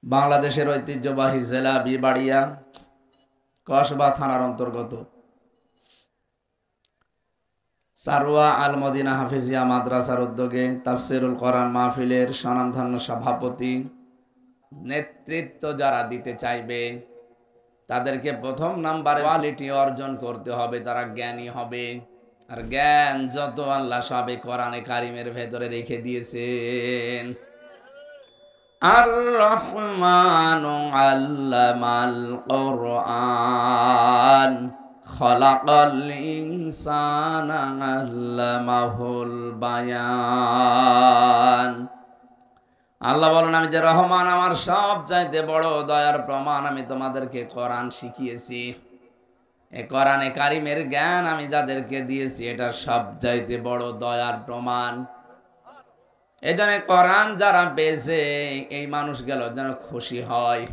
বাংলাদেশের ঐতিহ্যবাহী জেলা বিবাড়িয়া কসবা থানার অন্তর্গত সারওয়া আল মদিনা হাফিজিয়া মাদ্রাসার উদ্যোগে তাফসিরুল কোরআন মাহফিলের স্বনামধন্য সভাপতি নেতৃত্ব যারা দিতে চাইবে তাদেরকে প্রথম নাম্বারে কোয়ালিটি অর্জন করতে হবে, তারা জ্ঞানী হবে। আর জ্ঞান যত আল্লাহ সবে কোরআনে কারিমের ভেতরে রেখে দিয়েছেন। আর রহমানু আল্লামাল কোরআন খলাকাল ইনসানা আল্লামাহুল বায়ান। আল্লাহ বলেন, আমি যে রহমান, আমার সব চাইতে বড় দয়ার প্রমাণ, আমি তোমাদেরকে কোরআন শিখিয়েছি। এই কোরআনে কারিমের জ্ঞান আমি যাদেরকে দিয়েছি, এটা সব চাইতে বড় দয়ার প্রমাণ। এই জন্য কোরআন যারা পেয়েছে এই মানুষগুলো যেন খুশি হয়।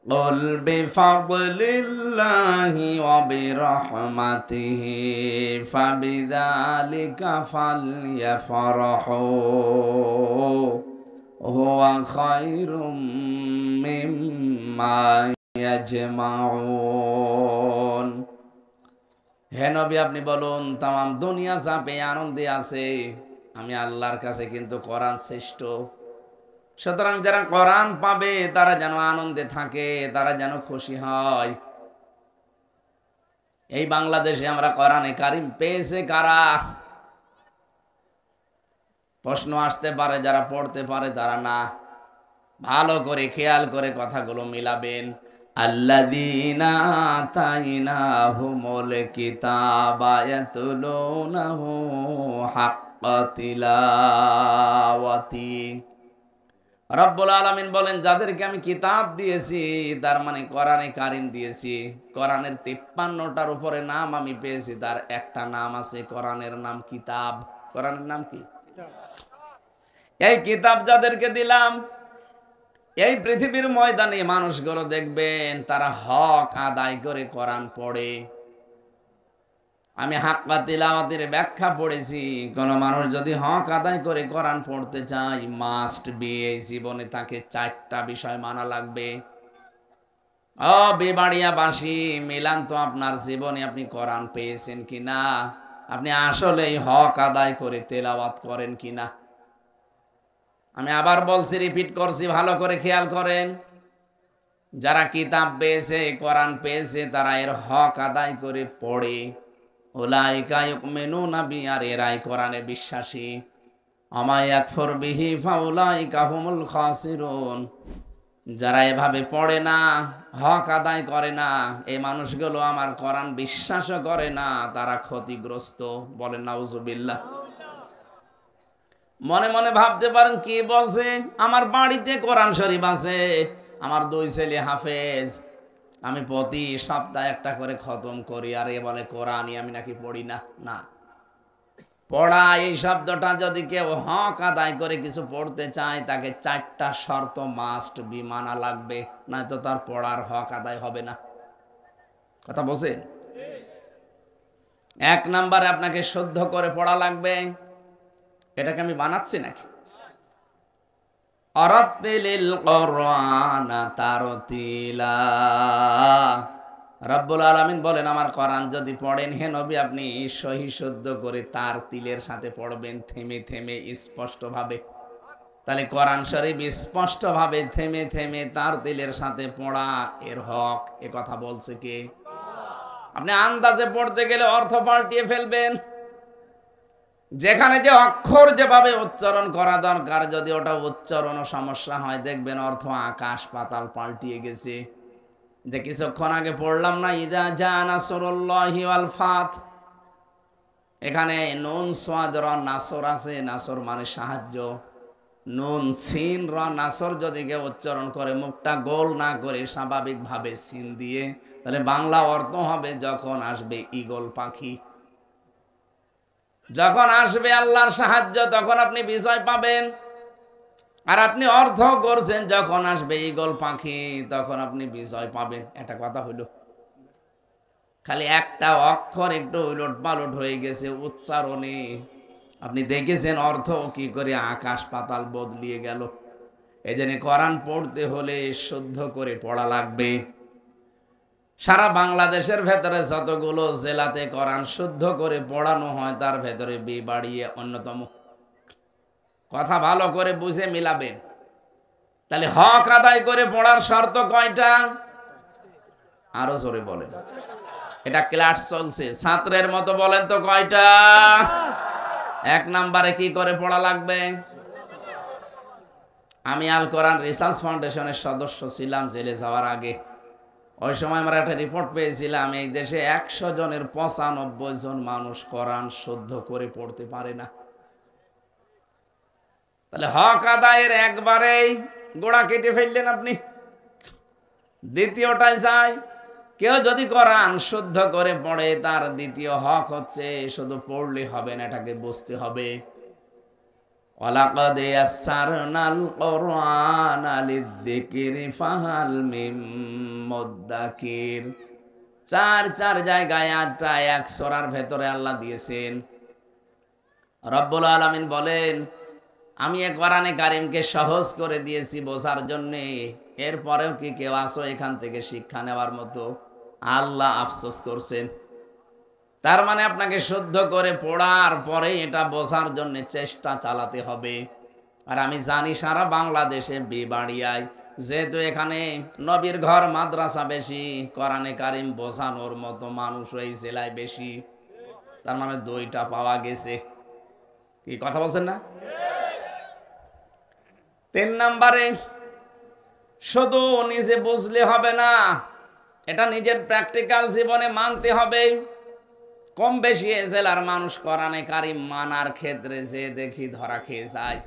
قل بفضل الله وبرحمته فبذلك فليفرحوا هو خير مما يجمعون। হে নবী, আপনি বলুন, তাম দুনিয়া চাপে আনন্দে আছে, আমি আল্লাহর কাছে কিন্তু কোরআন শ্রেষ্ঠ। সুতরাং যারা কোরআন পাবে তারা যেন আনন্দে থাকে, তারা যেন খুশি হয়। এই বাংলাদেশে আমরা কোরআনে কারিম পেয়েছে কারা? প্রশ্ন আসতে পারে, যারা পড়তে পারে তারা না। ভালো করে খেয়াল করে কথাগুলো মিলাবেন। আল্লাযীনা আতাইনাহুমুল কিতাবা ইয়াতলুনাহু হাক্কা তিলাওয়াতি। রব্বুল আলামিন বলেন, যাদেরকে আমি কিতাব দিয়েছি, তার মানে কোরআনে কারিম দিয়েছি। কোরআনের 53টার উপরে নাম আমি পেয়েছি, তার একটা নাম আছে, কোরআনের নাম কিতাব। কোরআনের নাম কি? এই কিতাব যাদেরকে দিলাম, এই পৃথিবীর ময়দানে মানুষগুলো দেখবেন তারা হক আদায় করে কোরআন পড়ে। আমি হাক্কা তিলাওয়াতের ব্যাখ্যা পড়েছি। কোন মানুষ যদি হক আদায় করে কোরআন পড়তে চায়, মাস্ট বি, এই জীবনে তাকে 4টা বিষয় মানা লাগবে। ও বিবাড়িয়াবাসী, মিলান তো আপনার জীবনে আপনি কোরআন পেয়েছেন কিনা, আপনি আসলে হক আদায় করে তেলাওয়াত করেন কিনা। আমি আবার বলছি, রিপিট করছি, ভালো করে খেয়াল করেন। যারা কিতাব পেয়েছে, কোরআন পেয়েছে, তারা এর হক আদায় করে পড়ে। উলাইকা ইউমিনুনা বিহি, আর এরাই কোরআনে বিশ্বাসী। আমা ইয়াকফুর বিহি ফাউলাইকা হুমুল খাসিরুন। যারা এভাবে পড়ে না, হক আদায় করে না, এই মানুষগুলো আমার কোরআন বিশ্বাসও করে না, তারা ক্ষতিগ্রস্ত। বলেন নাউজুবিল্লাহ। মনে মনে ভাবতে পারেন কি বলছে, আমার বাড়িতে কোরআন শরীফ আছে, আমার 2 ছেলে হাফেজ, আমি প্রতি সপ্তাহে একটা করে খতম করি, আর এ বলে কোরআনই আমি নাকি পড়ি না। না, পড়া এই শব্দটা যদি কেউ হক আদায় করে কিছু পড়তে চায়, তাকে 4টা শর্ত মাস্ট বি মানা লাগবে, নয়তো তার পড়ার হক আদায় হবে না। কথা বলছেন? 1 নম্বরে আপনাকে শুদ্ধ করে পড়া লাগবে। এটাকে আমি বানাচ্ছি নাকি? আরাতিলিল কোরআনা তারতিলা। রব্বুল আলামিন বলেন, আমার কোরআন যদি পড়েন, হে নবী, আপনি সহি শুদ্ধ করে তার তিলের সাথে পড়বেন, থেমে থেমে স্পষ্ট ভাবে। তাহলে কোরআন শরীফ স্পষ্ট ভাবে থেমে থেমে তার তিলের সাথে পড়া এর হক। এ কথা বলছে কে? আপনি আন্দাজে পড়তে গেলে অর্থ পাল্টিয়ে ফেলবেন। যেখানে যে অক্ষর যেভাবে উচ্চারণ করা দরকার, যদি ওটা উচ্চারণ সমস্যা হয়, দেখবেন অর্থ আকাশ পাতাল পাল্টিয়ে গেছে। যে কিছুক্ষণ আগে পড়লাম না, ইযা জা নাসরুল্লাহি ওয়াল ফাত, এখানে নুন সাদ র নাসর আছে, নাসর মানে সাহায্য। নুন সিন র নাসর যদি কেউ উচ্চারণ করে, মুখটা গোল না করে স্বাভাবিকভাবে সিন দিয়ে, তাহলে বাংলা অর্থ হবে, যখন আসবে ঈগল পাখি, যখন আসবে আল্লাহর সাহায্য, তখন আপনি বিজয় পাবেন। আর আপনি অর্থ করছেন, যখন আসবে ঈগল পাখি, তখন আপনি বিজয় পাবেন। এটা কথা হলো। খালি একটা অক্ষর একটু উলট পালট হয়ে গেছে উচ্চারণে, আপনি দেখেছেন অর্থ কি করে আকাশ পাতাল বদলিয়ে গেল। এই জন্য কোরআন পড়তে হলে শুদ্ধ করে পড়া লাগবে। সারা বাংলাদেশের ভেতরে যতগুলো জেলাতে কোরআন শুদ্ধ করে পড়ানো হয় তার ভেতরে বিবাড়িয়ে অন্যতম। কথা ভালো করে বুঝে মিলাবেন। তাহলে হক আদায় করে পড়ার শর্ত কয়টা? আরো জোরে বলেন। এটা ক্লাস চলছে, ছাত্রের মতো বলেন তো কয়টা? এক নম্বরে কি করে পড়া লাগবে? আমি আল কোরআন রিসার্চ ফাউন্ডেশনের সদস্য ছিলাম জেলে যাওয়ার আগে। ওই সময় আমরা একটা রিপোর্ট পেয়েছিলাম, এই দেশে 100 জনের 95 জন মানুষ কোরআন শুদ্ধ করে পড়তে পারে না। তাহলে হক আদায়ের একবারেই গোড়া কেটে ফেললেন আপনি। দ্বিতীয়টাই চাই, কেউ যদি কোরআন শুদ্ধ করে পড়ে তার দ্বিতীয় হক হচ্ছে শুধু পড়লে হবে না, এটাকে বুঝতে হবে। ওয়ালাকাদ ইয়াসসারনাল কুরআনা লিযিকরি ফাহাল মিন মুদ্দাকির। চার জায়গায় আটটা এক সূরার ভেতরে আল্লাহ দিয়েছেন। রব্বুল আলামিন বলেন, আমি এই কোরআনে কারীমকে সহজ করে দিয়েছি বোঝার জন্য। এরপরেও কি কেউ আসো এখান থেকে শিক্ষা নেওয়ার মতো? আল্লাহ আফসোস করছেন। তার মানে আপনাকে শুদ্ধ করে পড়ার পরে এটা বোঝার জন্য চেষ্টা চালাতে হবে। আর আমি জানি সারা বাংলাদেশে বিবাড়িয়ায়, যেহেতু এখানে নবীর ঘর মাদ্রাসা বেশি, কোরআনে কারীম বোঝানোর মতো মানুষ এই জেলায় বেশি। তার মানে দুইটা পাওয়া গেছে। কি কথা বলছেন না? 3 নম্বরে, শুধু নিজে বুঝলে হবে না, এটা নিজের প্র্যাকটিক্যাল জীবনে মানতে হবে। কম বেশি এ জেলার মানুষ কোরআনে কারীম মানার ক্ষেত্রে যে দেখি ধরা খেয়ে যায়।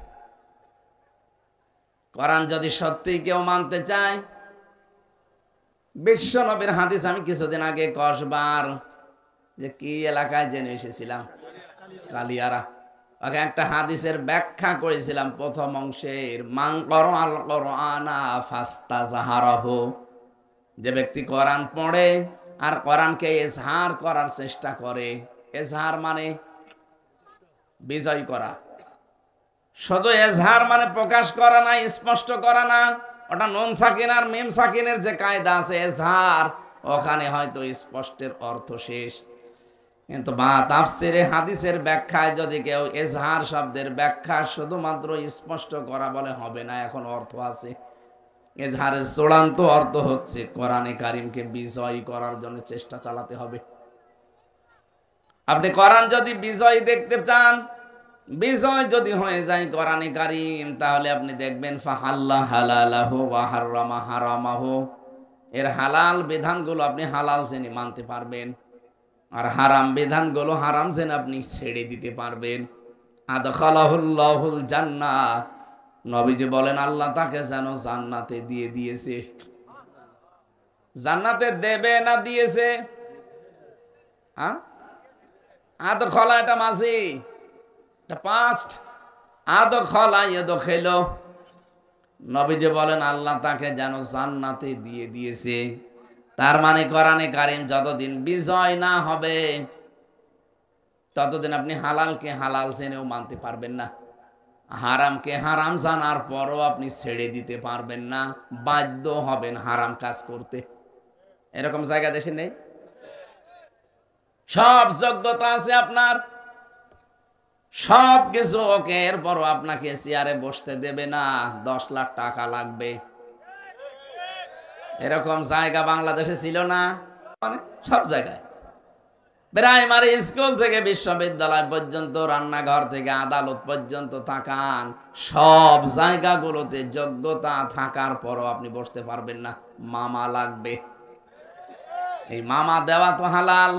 কোরআন যদি সত্যি কেউ মানতে চায়, বিশ্ব নবীর হাদিস আমি কিছুদিন আগে কসবার যে কি এলাকায় জেনে এসেছিলাম, কালিয়ারা, ওকে একটা হাদিসের ব্যাখ্যা করেছিলাম প্রথম অংশের, মান ক্বারাআল কুরআনা ফাস্তাযহারাহু। যে ব্যক্তি কোরআন পড়ে আর কোরআনকে ইজহার করার চেষ্টা করে, ইজহার মানে বিজয় করা। শুধু ইজহার মানে প্রকাশ করা না, স্পষ্ট করা না। ওটা নুন সাকিন আর মিম সাকিনের যে কায়দা আছে ইজহার, ওখানে হয়তো স্পষ্টের অর্থ শেষ। কিন্তু তাফসিরে হাদিসের ব্যাখ্যায় যদি কেউ ইজহার শব্দের ব্যাখ্যা শুধুমাত্র স্পষ্ট করা বলে, হবে না, এখন অর্থ আছে। ইজহারের চূড়ান্ত অর্থ হচ্ছে কোরআনে কারীমকে বিজয় করার জন্য চেষ্টা চালাতে হবে। আপনি কোরআন যদি বিজয় দেখতে চান, বিজয় যদি হয়ে যায় কোরআনে কারীম, তাহলে আপনি দেখবেন ফাহাল্লা হালালাহু ওয়া হারামা হারামাহু। এর হালাল বিধানগুলো আপনি হালাল জেনে মানতে পারবেন, আর হারাম বিধানগুলো হারাম জেনে আপনি ছেড়ে দিতে পারবেন। আদখালাহুল্লাহুল জান্নাহ, নবীজি বলেন আল্লাহ তাকে যেন জান্নাতে দিয়ে দিয়েছে। জান্নাতে দেবে না দিয়েছে? আদখালা এটা মাঝি, এটা পাস্ট। আদখালা ইয়াদখিলু, নবীজি বলেন আল্লাহ তাকে যেন জান্নাতে দিয়ে দিয়েছে। তার মানে কোরআনে কারীম যতদিন বিজয় না হবে ততদিন আপনি হালালকে হালাল জেনেও মানতে পারবেন না, হারামকে হারাম জানার পরও আপনি ছেড়ে দিতে পারবেন না, বাধ্য হবেন হারাম কাজ করতে। এরকম জায়গা দেশে নেই? সব যোগ্যতা আছে আপনার, সব কিছু ওকে, এরপরও আপনাকে চেয়ারে বসতে দেবে না, 10 লাখ টাকা লাগবে। এরকম জায়গা বাংলাদেশে ছিল না? মানে সব জায়গায়, প্রাইমারি স্কুল থেকে বিশ্ববিদ্যালয় পর্যন্ত, রান্নাঘর থেকে আদালত পর্যন্ত তাকান, সব জায়গাগুলোতে যোগ্যতা থাকার পরও আপনি বসতে পারবেন না, মামা লাগবে। এই মামা দেওয়া তো হালাল,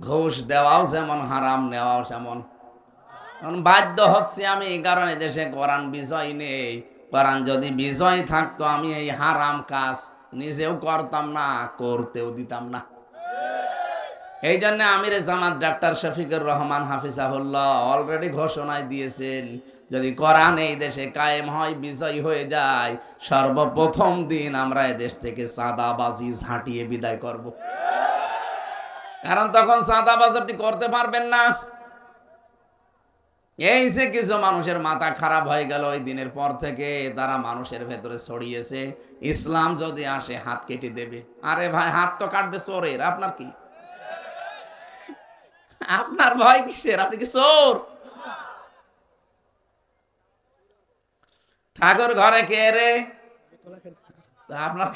ঘুষ দেওয়াও যেমন হারাম, নেওয়াও যেমন। বাধ্য হচ্ছে আমি, এই কারণে দেশে কোরআন বিজয় নেই। কোরআন যদি বিজয় থাকতো আমি এই হারাম কাজ নিজেও করতাম না, করতেও দিতাম না। এই জন্য আমিরে জামাত ডাক্তার শফিকুর রহমান হাফিজাহুল্লাহ অলরেডি ঘোষণায় দিয়েছেন, যদি কোরআন এই দেশে কায়েম হয়, বিজয় হয়ে যায়, সর্বপ্রথম দিন আমরা এই দেশ থেকে চাঁদাবাজি ঝাঁটিয়ে বিদায় করব। কারণ তখন চাঁদাবাজ আপনি করতে পারবেন না। এই যে কিছু মানুষের মাথা খারাপ হয়ে গেল ওই দিনের পর থেকে, তারা মানুষের ভেতরে ছড়িয়েছে ইসলাম যদি আসে হাত কেটে দেবে। আরে ভাই, হাত তো কাটবে চোরের, আপনার কি? আপনার ভয় কিসের? আপনি কি চোর? ঠাকুর ঘরে কে রে? আপনার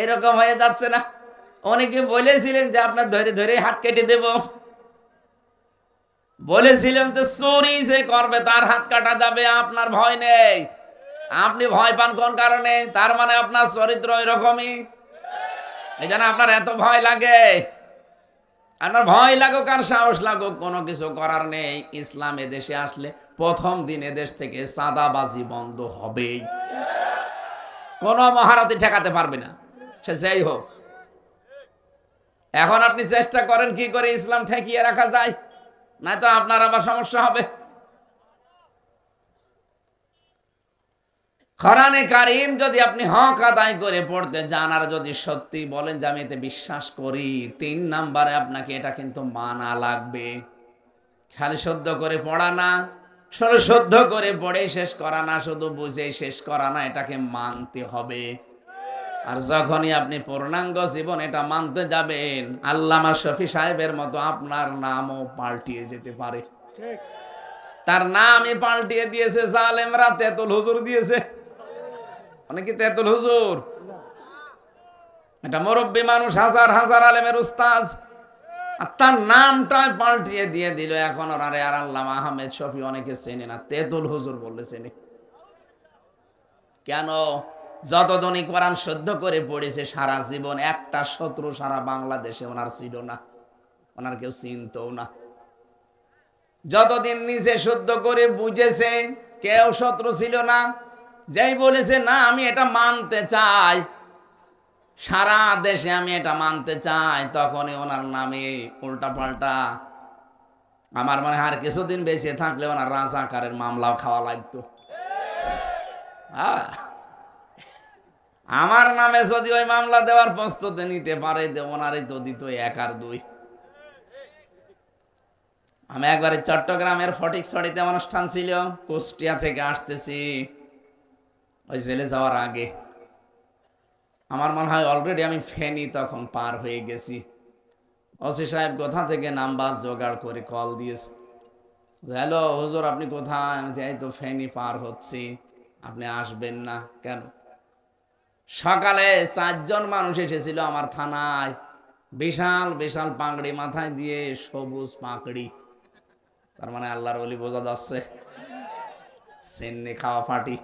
এরকম হয়ে যাচ্ছে না? অনেকে বলেছিলেন যে আপনার ধরে ধরে হাত কেটে দেব, বলেছিলেন তো চুরি যে করবে তার হাত কাটা যাবে, আপনার ভয় নেই। আপনি ভয় পান কোন কারণে? তার মানে আপনার চরিত্র এরকমই, এই জন্য আপনার এত ভয় লাগে। আপনার ভয় লাগুক আর সাহস লাগুক, কোনো কিছু করার নেই। ইসলাম এদেশে আসলে প্রথম দিন এদেশ থেকে চাঁদাবাজি বন্ধ হবেই। কোন মহারথী ঠেকাতে পারবে না, সে যাই হোক। এখন আপনি চেষ্টা করেন কি করে ইসলাম ঠেকিয়ে রাখা যায়, না তো আপনার আবার সমস্যা হবে। কোরআনে কারীম যদি আপনি হক আদায় করে পড়তে যান আর যদি সত্যি বলেন যে আমি এতে বিশ্বাস করি, 3 নম্বরে আপনাকে এটা কিন্তু মানা লাগবে। খালি শুদ্ধ করে পড়া না, শুধু শুদ্ধ করে পড়ে শেষ করা না, শুধু বুঝে শেষ করা না, এটাকে মানতে হবে। আর যখনই আপনি পূর্ণাঙ্গ জীবন এটা মানতে যাবেন, আল্লামা শফি সাহেবের মতো আপনার নামও পাল্টিয়ে যেতে পারে। তার নামই পাল্টিয়ে দিয়েছে জালেমরা, তেতুল হুজুর দিয়েছে। অনেকে তেতুল হুজুর, এটা মুরব্বী মানুষ, হাজার হাজার আলেমের উস্তাজ, আর তার নামটাই পাল্টিয়ে দিয়ে দিল। এখন ওনারে আর আল্লামা আহমেদ শফি অনেকে চেনে না, তেতুল হুজুর বললে চেনে। কেন? যতদিনই কোরআন শুদ্ধ করে পড়েছে সারা জীবন, একটা শত্রু সারা বাংলাদেশে ওনার ছিল না, ওনার কেউ চিনতও না। যতদিন নিজে শুদ্ধ করে বুঝেছে, কেউ শত্রু ছিল না। যেই বলেছে না আমি এটা মানতে চাই, সারা দেশে আমি এটা মানতে চাই, তখনই ওনার নামে উল্টা পাল্টা। আমার মনে হয় আর কিছুদিন বেঁচে থাকলে ওনার রাজাকারের মামলাও খাওয়া লাগতো। আমার নামে যদি ওই মামলা দেওয়ার প্রস্তুতি নিতে পারে, ওনারই তো দিত 1 আর 2। আমি একবারে চট্টগ্রামের ফটিকছড়িতে অনুষ্ঠান ছিল, কুষ্টিয়া থেকে আসতেছি, ওই জেলে যাওয়ার আগে আমার মনে হয় অলরেডি আমি ফেনী তখন পার হয়ে গেছি। ওসি সাহেব কোথা থেকে নাম্বার জোগাড় করে কল দিয়েছে, হ্যালো হুজুর আপনি কোথায়? আমি এই তো ফেনী পার হচ্ছি, আপনি আসবেন না কেন? সকালে 4 জন মানুষ এসেছিল আমার থানায়, বিশাল বিশাল পাগড়ি মাথায় দিয়ে, সবুজ পাগড়ি। তার মানে আল্লাহর ওলি বোঝা যাচ্ছে, সিন্নি খাওয়া ফাটি।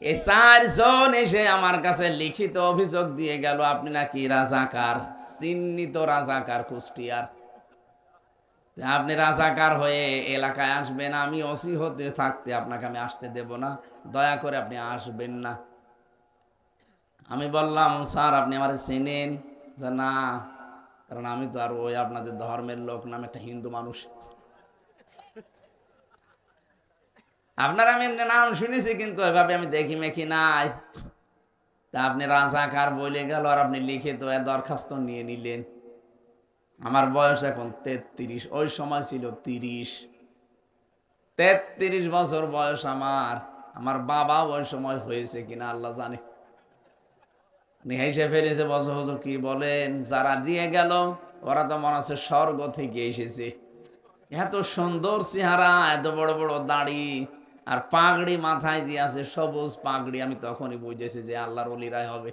এই 4 জন এসে আমার কাছে লিখিত অভিযোগ দিয়ে গেল, আপনি নাকি রাজাকার, চিহ্নিত রাজাকার কুষ্টিয়ার। আপনি রাজাকার হয়ে এলাকায় আসবেন, আমি ওসি হতে থাকতে আপনাকে আমি আসতে দেব না, দয়া করে আপনি আসবেন না। আমি বললাম স্যার আপনি আমার চেনেন? না, কারণ আমি তো আর ওই আপনাদের ধর্মের লোক না, আমি একটা হিন্দু মানুষ। আপনার আমি এমনি নাম শুনেছি, কিন্তু এভাবে আমি দেখি মেখি নাই। তা আপনি রাজাকার বলে গেল আর আপনি লিখে তো দরখাস্ত নিয়ে নিলেন। আমার বয়স এখন 33, ওই সময় ছিল 30। 33 বছর বয়স আমার। আমার বাবা ওই সময় হয়েছে কিনা আল্লাহ জানে। হেসে ফেলেছে, বছর হুজুর কি বলেন? যারা দিয়ে গেল ওরা তো মনে হচ্ছে স্বর্গ থেকে এসেছে। এত সুন্দর চেহারা, এত বড় বড় দাড়ি, আর পাগড়ি মাথায় দিয়ে আছে, সবুজ পাগড়ি। আমি তখনই বুঝেছি যে আল্লাহর ওলিরাই হবে।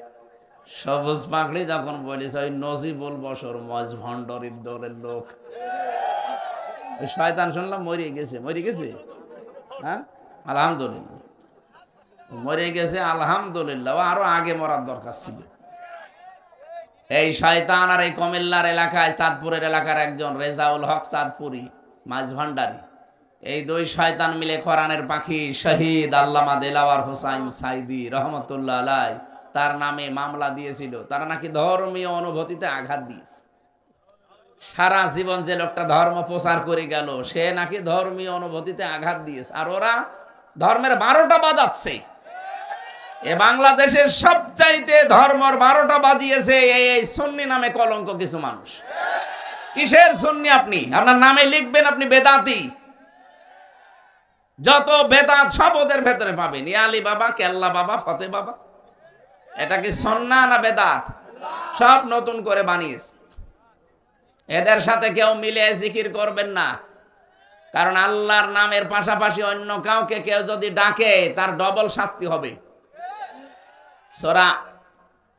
সবুজ পাগড়ি যখন বলেছে, ওই নজিবুল বশর মজ ভণ্ডরের দলের লোক। ওই শয়তান শুনলাম মরে গেছে, মরে গেছে। হ্যাঁ আলহামদুলিল্লাহ, মরে গেছে আলহামদুলিল্লাহ, আরো আগে মরার দরকার ছিল। এই শয়তান আর এই কুমিল্লার এলাকায়, চাঁদপুরের এলাকার একজন রেজাউল হক চাঁদপুরি, মাঝ ভান্ডারী, এই 2 শয়তান মিলে কোরআনের পাখি শহীদ আল্লামা দেলাওয়ার হোসাইন সাইদি রহমতুল্লাহ আলাই তার নামে মামলা দিয়েছিল। তারা নাকি ধর্মীয় অনুভূতিতে আঘাত দিয়েছে। সারা জীবন যে লোকটা ধর্ম প্রচার করে গেল, সে নাকি ধর্মীয় অনুভূতিতে আঘাত দিয়েছে, আর ওরা ধর্মের 12টা বাজাচ্ছে। এ বাংলাদেশের সবচাইতে ধর্মের 12টা বাজিয়েছে এই সুন্নি নামে কলঙ্ক কিছু মানুষ। কিসের সুন্নি? আপনি আপনার নামে লিখবেন আপনি বেদাতি। যত বেদাত সব ওদের ভেতরে পাবেন। ইয়ালি বাবা, কেল্লা বাবা, ফতে বাবা। এটা কি সুন্নাহ না বেদাত? সব নতুন করে বানিয়েছে। এদের সাথে কেউ মিলে জিকির করবেন না, কারণ আল্লাহর নামের পাশাপাশি অন্য কাউকে কেউ যদি ডাকে তার ডবল শাস্তি হবে। সূরা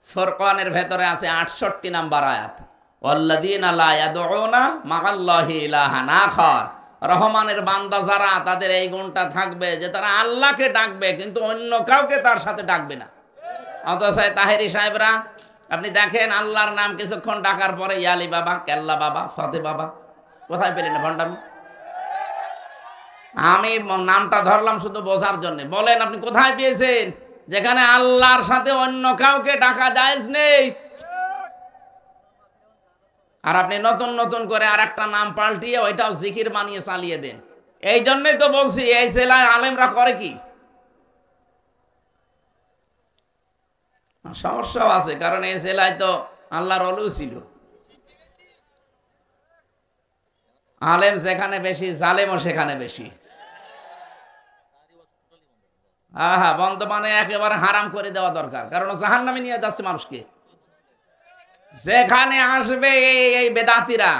ফুরকানের ভেতরে আছে 68 নাম্বার আয়াত, ওয়াল্লাযীনা লা ইয়াদউনা মা'আল্লাহি ইলাহান আখার। রহমানের বান্দা যারা, তাদের এই গুণটা থাকবে যে তারা আল্লাহকে ডাকবে কিন্তু অন্য কাউকে তার সাথে ডাকবে না। অথচ তাহেরি সাহেবরা আপনি দেখেন আল্লাহর নাম কিছুক্ষণ ডাকার পরে ইয়ালি বাবা, কেল্লা বাবা, ফতে বাবা। কোথায় পেলেন ভণ্ডামি? আমি নামটা ধরলাম শুধু বোঝার জন্য। বলেন আপনি কোথায় পেয়েছেন যেখানে আল্লাহর সাথে অন্য কাউকে ডাকা জায়েজ নেই? আর আপনি নতুন নতুন করে আর একটা নাম পাল্টিয়ে ওইটাও জিকির বানিয়ে চালিয়ে দেন। এই জন্যই তো বলছি এই জেলায় আলেমরা করে কি? সমস্যাও আছে, কারণ এই জেলায় তো আল্লাহর ওলি ছিল। আলেম যেখানে বেশি, জালেমও সেখানে বেশি। হ্যাঁ, বন্ধ মানে একেবারে হারাম করে দেওয়া দরকার, কারণ জাহান্নামে নিয়ে যাচ্ছে মানুষকে। যেখানে আসবে এই বেদাতিরা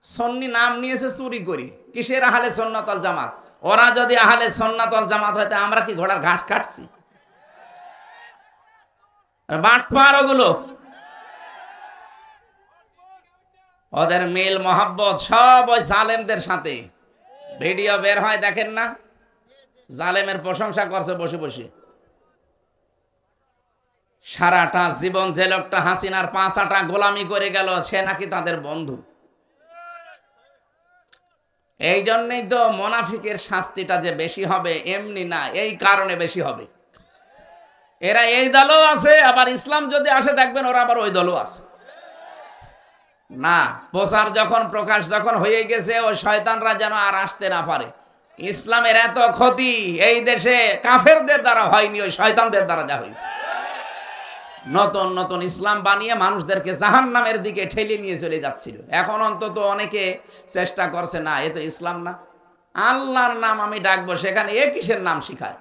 সুন্নি নাম নিয়েছে চুরি করি। কিসের আহলে সুন্নাত ওয়াল জামাত? ওরা যদি আহলে সুন্নাত ওয়াল জামাত হয়তো আমরা কি ঘোড়ার ঘাস কাটছি? বাটপার ওগুলো, ওদের মিল মোহাব্বত সব ওই জালেমদের সাথে। ভিডিও বের হয় দেখেন না, জালেমের প্রশংসা করছে বসে বসে। সারাটা জীবন যে লোকটা হাসিনার 5 গোলামি করে গেল, সে নাকি তাদের বন্ধু। এই জন্যই তো মুনাফিকের শাস্তিটা যে বেশি হবে এমনি না, এই কারণে বেশি হবে। এরা এই দলও আছে, আবার ইসলাম যদি আসে দেখবেন ওরা আবার ওই দলও আছে। না, প্রচার যখন প্রকাশ যখন হয়ে গেছে, ওই শয়তানরা যেন আর আসতে না পারে। ইসলামের এত ক্ষতি এই দেশে কাফেরদের দ্বারা হয়নি, ওই শয়তানদের দ্বারা যা হয়েছে। নতুন নতুন ইসলাম বানিয়ে মানুষদেরকে জাহান্নামের দিকে ঠেলে নিয়ে চলে যাচ্ছিল। এখন অন্তত অনেকে চেষ্টা করছে, না এ তো ইসলাম না, আল্লাহর নাম আমি ডাকবো, সেখানে এ কিসের নাম শিখায়।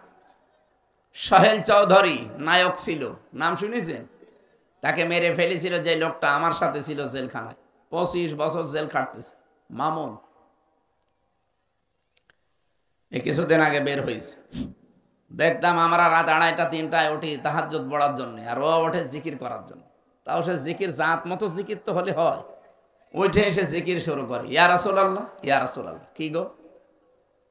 সোহেল চৌধুরী নায়ক ছিল, নাম শুনেছেন? তাকে মেরে ফেলেছিল যে লোকটা আমার সাথে ছিল জেলখানায়, 25 বছর জেল কাটতেছে, মামুন। এই কিছুদিন আগে বের হয়েছে। দেখতাম আমরা রাত 2:30-3টায় উঠি তাহাজ্জুদ পড়ার জন্য, আর ও ওঠে জিকির করার জন্য। তাও সে জিকির জাত মতো জিকির তো হলে হয়। উঠে এসে জিকির শুরু করে, ইয়া রাসূলুল্লাহ, ইয়া রাসূলুল্লাহ। কি গো?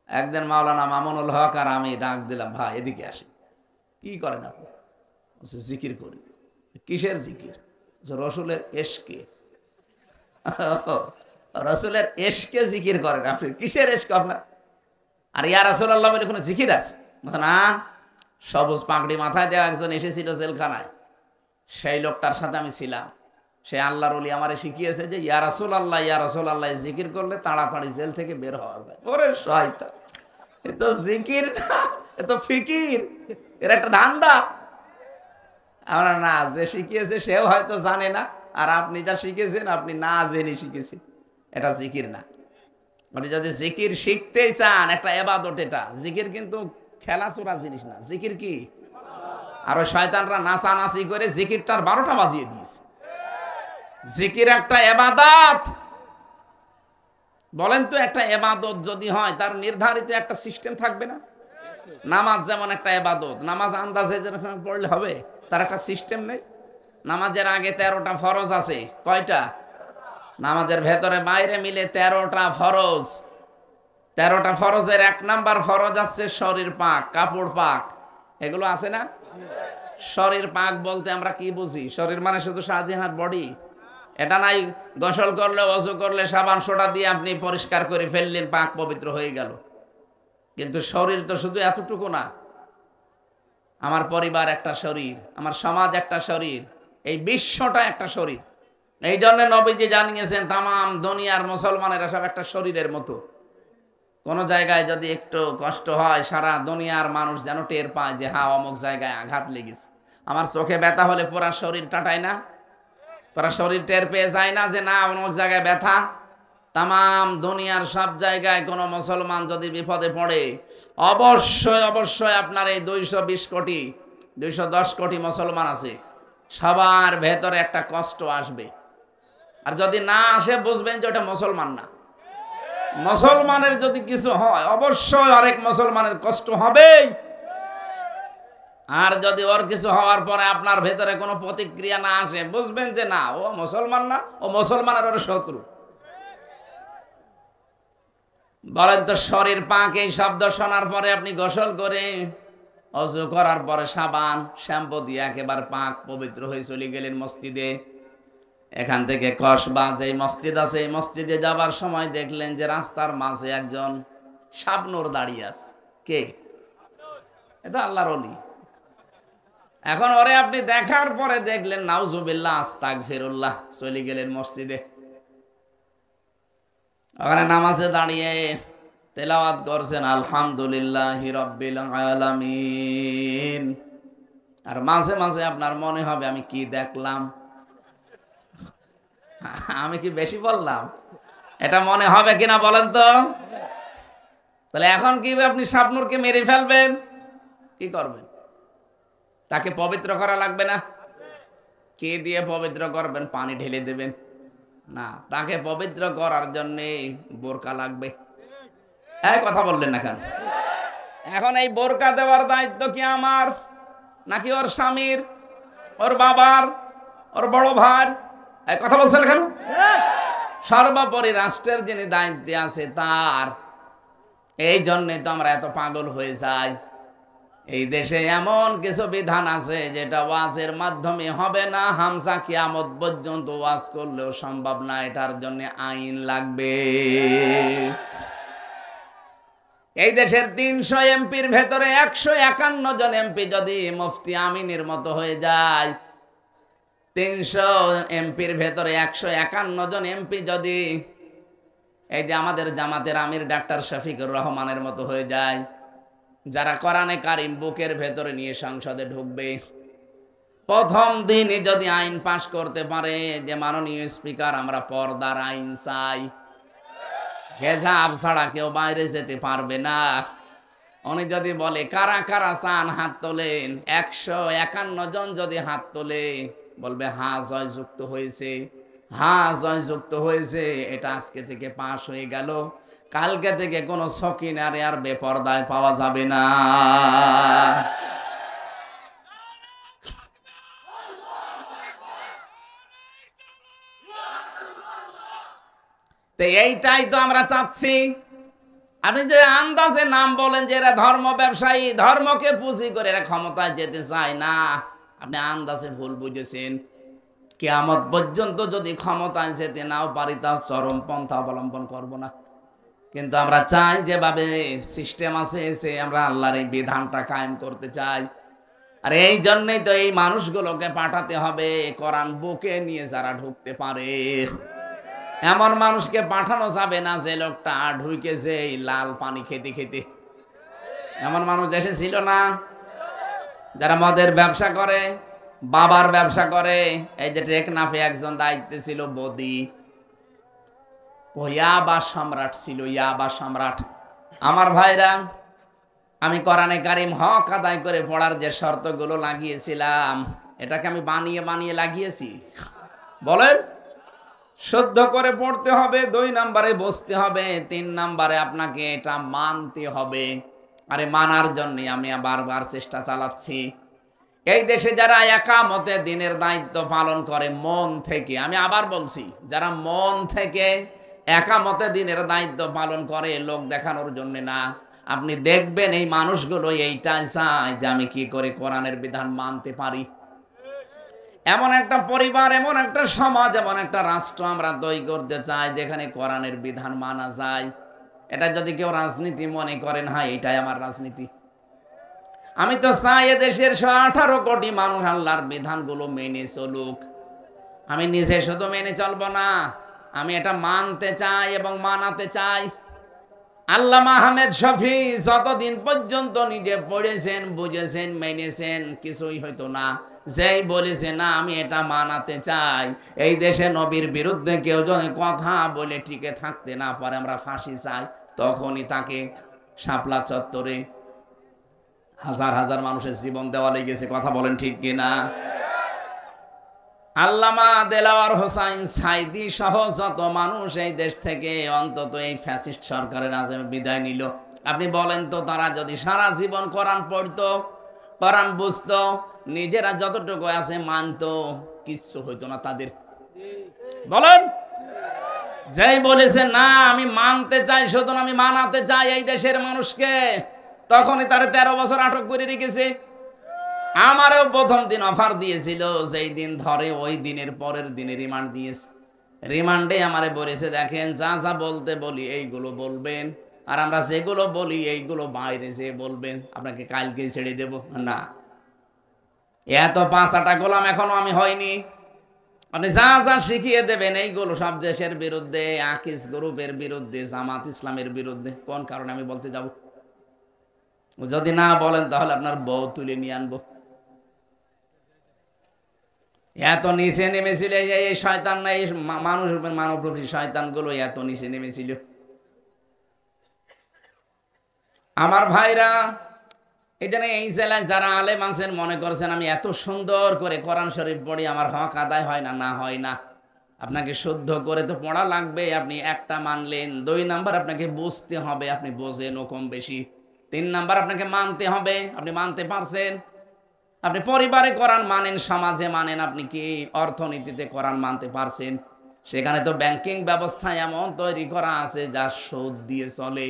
একদিন মাওলানা মামুনুল হক আর আমি ডাক দিলাম, ভাই এদিকে আসি। কি করেন আপনি? জিকির করি। কিসের জিকির? রসুলের এশকে। রসুলের এশকে জিকির করেন আপনি? কিসের এশক আপনার? আর ইয়া রাসূলুল্লাহ বলে কোনো জিকির আছে? না, সবুজ পাগড়ি মাথায় দেওয়া একজন এসেছিল জেলখানায়, সেই লোকটার সাথে আমি ছিলাম। সে আল্লাহর ওলি আমারে শিখিয়েছে যে ইয়া রাসূলুল্লাহ, ইয়া রাসূলুল্লাহ জিকির করলে তাড়াতাড়ি জেল থেকে বের হওয়া যায়। ওরে শয়তান, এ তো জিকির না, এ তো ফিকির, এর একটা ধান্দা। আমরা না, যে শিখিয়েছে সেও হয়তো জানে না, আর আপনি যা শিখেছেন আপনি না জেনে শিখেছেন। এটা জিকির না। আপনি যদি জিকির শিখতেই চান, একটা ইবাদত এটা। জিকির কিন্তু খেলাচোরা জিনিস না। জিকির কি? আর ওই শয়তানরা নাচানাচি করে জিকিরটার 12টা বাজিয়ে দিয়েছে। জিকির একটা ইবাদত। বলেন তো, একটা ইবাদত যদি হয় তার নির্ধারিত একটা সিস্টেম থাকবে না? নামাজ যেমন একটা ইবাদত, নামাজ আন্দাজে যেরকম পড়লে হবে, তার একটা সিস্টেম নেই। নামাজের আগে 13টা ফরজ আছে। কয়টা? নামাজের ভেতরে বাইরে মিলে 13টা ফরজ। 13টা ফরজের 1 নাম্বার ফরজ আছে শরীর পাক, কাপড় পাক। এগুলো আছে না? শরীর পাক বলতে আমরা কি বুঝি? শরীর মানে শুধু স্বাধীন বডি, এটা নাই গোসল করলে, ওযু করলে সাবান সোডা দিয়ে আপনি পরিষ্কার করে ফেললেন, পাক পবিত্র হয়ে গেল। কিন্তু শরীর তো শুধু এতটুকু না। আমার পরিবার একটা শরীর, আমার সমাজ একটা শরীর, এই বিশ্বটা একটা শরীর। এই জন্য নবীজি জানিয়েছেন তামাম দুনিয়ার মুসলমানেরা সব একটা শরীরের মতো। কোন জায়গায় যদি একটু কষ্ট হয়, সারা দুনিয়ার মানুষ যেন টের পায় যে হ্যাঁ অমুক জায়গায় আঘাত লেগেছে। আমার চোখে ব্যথা হলে পুরা শরীর টাটায় না? পুরা শরীর টের পেয়ে যায় না যে না অমুক জায়গায় ব্যথা? তাম দুনিয়ার সব জায়গায় কোনো মুসলমান যদি বিপদে পড়ে অবশ্যই অবশ্যই আপনার এই 220 কোটি 210 কোটি মুসলমান আছে, সবার ভেতরে একটা কষ্ট আসবে। আর যদি না আসে বুঝবেন যে ওটা মুসলমান না। মুসলমানের যদি কিছু হয় অবশ্যই আরেক মুসলমানের কষ্ট হবেই। আর যদি ওর কিছু হওয়ার পরে আপনার ভেতরে কোনো প্রতিক্রিয়া না আসে বুঝবেন যে না, ও মুসলমান না, ও মুসলমানের ওর শত্রু। বলেন তো, শরীর পাক এই শব্দ শোনার পরে আপনি গোসল করে অজু করার পরে সাবান শ্যাম্পু দিয়ে একেবারে পাক পবিত্র হয়ে চলে গেলেন মসজিদে। এখান থেকে কসবা যে মসজিদ আছে, এই মসজিদে যাবার সময় দেখলেন যে রাস্তার মাঝে একজন শাবনূর দাঁড়িয়ে আছে। কে? এটা আল্লাহর ওলি। এখন ওরে আপনি দেখার পরে দেখলেন নাউজুবিল্লাহ আস্তাগফিরুল্লাহ, চলে গেলেন মসজিদে। ওখানে নামাজে দাঁড়িয়ে তেলাওয়াত করছেন আলহামদুলিল্লাহি রাব্বিল আলামিন। আর মাঝে মাঝে আপনার মনে হবে আমি কি দেখলাম, আমি কি বেশি বললাম? এটা মনে হবে কিনা বলেন তো? তাহলে এখন কি আপনি শাবনূরকে মেরে ফেলবেন? কি করবেন? তাকে পবিত্র করা লাগবে না? কে দিয়ে পবিত্র করবেন? পানি ঢেলে দেবেন না, তাকে পবিত্র করার জন্য বোরকা লাগবে। এই কথা বললেন না কেন? এখন এই বোরকা দেওয়ার দায়িত্ব কি আমার নাকি ওর স্বামীর, ওর বাবার, ওর বড় ভাই? এই কথা বলছেন কেন? সর্বোপরি রাষ্ট্রের যিনি দায়িত্বে আছে তার। এই জন্যে তো আমরা এত পাগল হয়ে যাই। এই দেশে এমন কিছু বিধান আছে যেটা ওয়াজের মাধ্যমে হবে না, হামসা কিয়ামত পর্যন্ত ওয়াজ করলেও সম্ভব না, এটার জন্য আইন লাগবে। এই দেশের 300 এমপির ভেতরে 151 জন এমপি যদি মুফতি আমিনের মতো হয়ে যায়, 300 এমপির ভেতরে 151 জন এমপি যদি এই যে আমাদের জামাতের আমির ডাক্তার শফিকুর রহমানের মতো হয়ে যায়, যারা কোরআনে কারিম বুকের ভেতরে নিয়ে সংসদে ঢুকবে, প্রথম দিনই যদি আইন পাশ করতে পারে যে মাননীয় স্পিকার আমরা পর্দার আইন চাই, হেজাব ছাড়া কেউ বাইরে যেতে পারবে না, উনি যদি বলে কারা কারা চান হাত তোলেন, 151 জন যদি হাত তোলে বলবে হ্যাঁ জয়যুক্ত হয়েছে, হ্যাঁ জয়যুক্ত হয়েছে, এটা আজকে থেকে পাশ হয়ে গেল, কালকে থেকে কোনো সকিনারে আর বেপরদায় পাওয়া যাবে না। তো এইটাই তো আমরা চাচ্ছি। আপনি যে আন্দাজে নাম বলেন যে এরা ধর্ম ব্যবসায়ী, ধর্মকে পুঁজি করে এরা ক্ষমতায় যেতে চায় না, আপনি আন্দাজে ভুল বুঝেছেন। কিয়ামত পর্যন্ত যদি ক্ষমতায় যেতে নাও পারি তাও চরম পন্থা অবলম্বন করব না। কিন্তু আমরা চাই যেভাবে সিস্টেম আছে সে আমরা আল্লাহর এই বিধানটা কায়েম করতে চাই। আর এই জন্যই তো এই মানুষগুলোকে পাঠাতে হবে কোরআন বুকে নিয়ে যারা ঢুকতে পারে। এমন মানুষকে পাঠানো যাবে না যে লোকটা ঢুকেছে এই লাল পানি খেতে খেতে। এমন মানুষ দেশে ছিল না? যারা মদের ব্যবসা করে, বাবার ব্যবসা করে। এই যে টেকনাফে একজন দায়িত্বে ছিল বদি, ও ইয়াবা সম্রাট ছিল, ইয়াবা সম্রাট। আমার ভাইরা, আমি কোরআনে কারিম হক আদায় করে পড়ার যে শর্তগুলো লাগিয়েছিলাম, এটাকে আমি বানিয়ে বানিয়ে লাগিয়েছি? বলেন, শুদ্ধ করে পড়তে হবে, 2 নম্বরে বসতে হবে, 3 নম্বরে আপনাকে এটা মানতে হবে। আরে মানার জন্য আমি বারবার চেষ্টা চালাচ্ছি। এই দেশে যারা একামতে দিনের দায়িত্ব পালন করে মন থেকে, আমি আবার বলছি, যারা মন থেকে একামতে দিনের দায়িত্ব পালন করে লোক দেখানোর জন্য না, আপনি দেখবেন এই মানুষগুলো এইটাই চায় যে আমি কি করে কোরআনের বিধান মানতে পারি। এমন একটা পরিবার, এমন একটা সমাজ, এমন একটা রাষ্ট্র আমরা তৈরি করতে চাই যেখানে কোরআনের বিধান মানা যায়। এটা যদি কেউ রাজনীতি মনে করেন, হ্যাঁ এটাই আমার রাজনীতি। আমি তো চাই এদেশের 18 কোটি মানুষ আল্লাহর বিধানগুলো মেনে চলুক। আমি নিজে শুধু মেনে চলবো না, আমি এটা মানতে চাই এবং মানাতে চাই। আল্লামা আহমেদ শফি যতদিন পর্যন্ত নিজে পড়েছেন, বুঝেছেন, মেনেছেন, কিছুই হইতো না। যেই বলেছে না আমি এটা মানাতে চাই, এই দেশে নবীর বিরুদ্ধে কেউ যদি কথা বলে টিকে থাকতে না পারে, আমরা ফাঁসি চাই, তখনই তাকে শাপলা চত্বরে হাজার হাজার মানুষের জীবন দেওয়া লেগেছে। কথা বলেন ঠিক কিনা? আল্লামা দেলাওয়ার হোসাইন সাইদি সহ যত মানুষ এই দেশ থেকে অন্তত এই ফ্যাসিস্ট সরকারের আজমে বিদায় নিল, আপনি বলেন তো তারা যদি সারা জীবন কোরআন পড়তো, কোরআন বুঝতো, নিজেরা যতটুকু আছে মানতো, কিচ্ছু হইতো না তাদের? বলেন। যেই বলেছে না আমি মানতে চাই, সুতরাং আমি মানাতে চাই এই দেশের মানুষকে, তখনই তারা 13 বছর আটক করে রেখেছে। আমারও প্রথম দিন অফার দিয়েছিল, যেই দিন ধরে ওই দিনের পরের দিনে রিমান্ড দিয়েছে। রিমান্ডে আমারে বলেছে দেখেন যা যা বলতে বলি এইগুলো বলবেন, আর আমরা যেগুলো বলি এইগুলো বাইরে যে বলবেন, আপনাকে কালকেই ছেড়ে দেব না। এত 5-8টা গোলাম এখনো আমি হয়নি। আপনি যা যা শিখিয়ে দেবেন এইগুলো সব দেশের বিরুদ্ধে, আকিস গ্রুপের বিরুদ্ধে, জামাত ইসলামের বিরুদ্ধে। কোন কারণে আমি বলতে যাব? যদি না বলেন তাহলে আপনার বউ তুলে নিয়ে আনবো। এত নিচে নেমেছিল এই শয়তান, না এই মানুষ মানবরূপী শয়তান গুলো এত নিচে নেমেছিল। আমার ভাইরা, এটা এই জেলায় যারা আলেম আছেন মনে করছেন আমি এত সুন্দর করে কোরআন শরীফ পড়ি আমার হক আদায় হয় না, না হয় না। আপনাকে শুদ্ধ করে তো পড়া লাগবে। আপনি একটা মানলেন, 2 নাম্বার আপনাকে বুঝতে হবে, আপনি বোঝেন ও কম বেশি। 3 নাম্বার আপনাকে মানতে হবে, আপনি মানতে পারছেন। আপনি পরিবারে কোরআন মানেন, সমাজে মানেন, আপনি কি অর্থনীতিতে কোরআন মানতে পারছেন? সেখানে তো ব্যাংকিং ব্যবস্থা এমন তৈরি করা আছে যা সুদ দিয়ে চলে।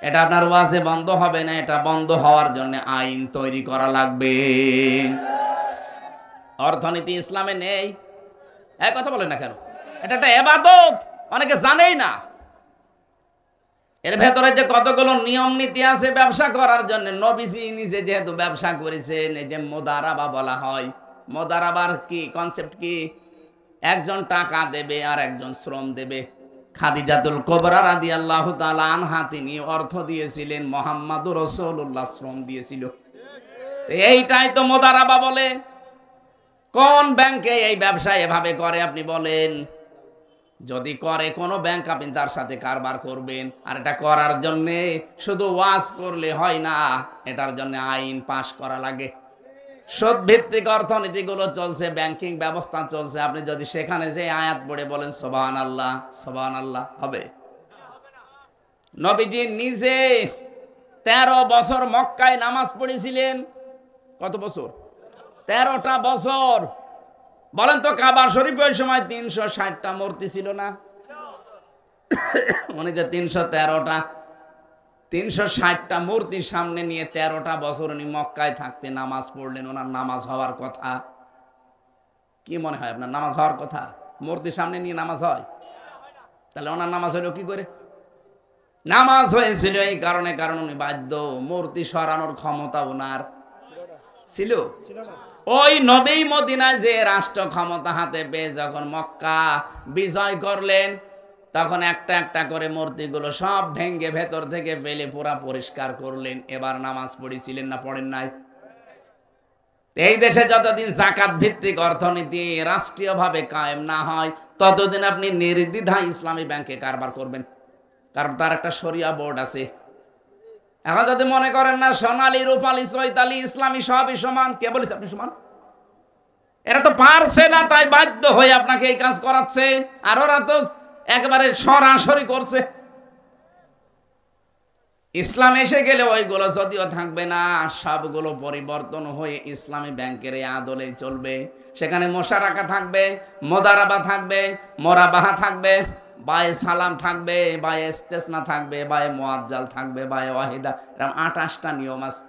এটা আপনার ওয়াজে বন্ধ হবে না, এটা বন্ধ হওয়ার জন্য আইন তৈরি করা লাগবে। অর্থনীতি ইসলামে নেই, এক কথা বলেন না কেন? এটা একটা ইবাদত, অনেকে জানেই না। এর ভেতরে যে কতগুলো নিয়ম নীতি আছে ব্যবসা করার জন্য। নবীজি নিজে যেহেতু ব্যবসা করেছেন, এই যে মুদারাবা বলা হয়, মুদারাবার কি কনসেপ্ট কি? একজন টাকা দেবে আর একজন শ্রম দেবে। খাদিজাতুল কুবরা রাদিয়াল্লাহু তাআলা আনহা তিনি অর্থ দিয়েছিলেন, মুহাম্মাদুর রাসূলুল্লাহ শ্রম দিয়েছিল। এইটাই তো মুদারাবা বলে। কোন ব্যাংকে এই ব্যবসা এভাবে করে আপনি বলেন? যদি করে কোন ব্যাংক, আপনি তার সাথে কারবার করবেন। আর এটা করার জন্য শুধু ওয়াজ করলে হয় না, এটার জন্য আইন পাশ করা লাগে। সুদ ভিত্তিক অর্থনীতিগুলো চলছে, ব্যাংকিং ব্যবস্থা চলছে। আপনি যদি সেখানে যে আয়াত পড়ে বলেন সুবহানাল্লাহ সুবহানাল্লাহ, হবে? নবীজি নিজে 13 বছর মক্কায় নামাজ পড়েছিলেন। কত বছর? 13টা বছর। বলেন তো কাবা শরীফ ওই সময় 360টা মূর্তি ছিল না? উনি যে 360টা মূর্তির সামনে নিয়ে 13টা বছর উনি মক্কায় থাকতে নামাজ পড়লেন। ওনার নামাজ হওয়ার কথা। কি মনে হয় আপনার নামাজ হওয়ার কথা? মূর্তির সামনে নিয়ে নামাজ হয়? তাহলে ওনার নামাজ হলো কি করে? নামাজ হয়েছিল এই কারণে, কারণ উনি বাধ্য। মূর্তি সরানোর ক্ষমতা ওনার ছিল। ওই নবী মদিনায় যে রাষ্ট্র ক্ষমতা হাতে পেয়ে যখন মক্কা বিজয় করলেন, তখন একটা একটা করে মূর্তিগুলো সব ভেঙ্গে ভেতর থেকে ফেলে পুরা পরিষ্কার করলেন। এবার নামাজ পড়েছিলেন না পড়েন নাই? এই দেশে যতদিন যাকাত ভিত্তিক অর্থনীতি রাষ্ট্রীয়ভাবে কায়েম না হয়, ততদিন আপনি নির্দ্বিধায় ইসলামী ব্যাংকে কারবার করবেন, কারণ তার একটা শরিয়া বোর্ড আছে। এখন যদি মনে করেন না সোনালী, রূপালী, চৈতালি, ইসলামী সবই সমান, কে বলেছে আপনি সমান? এরা তো পারছে না, তাই বাধ্য হয়ে আপনাকে এই কাজ করাচ্ছে। আর ওরা তো একেবারে সরাসরি করছে। ইসলাম এসে গেলে ওইগুলো যদিও থাকবে না, সবগুলো পরিবর্তন হয়ে ইসলামী ব্যাংকের এই আদলেই চলবে। সেখানে মোশারাকা থাকবে, মোদারাবা থাকবে, মোরাবাহা থাকবে, বায়ে সালাম থাকবে, বায়ে ইস্তেসনা থাকবে, বায়ে মুআজ্জাল থাকবে, বায়ে ওয়াহিদা, এরকম 28টা নিয়ম আছে।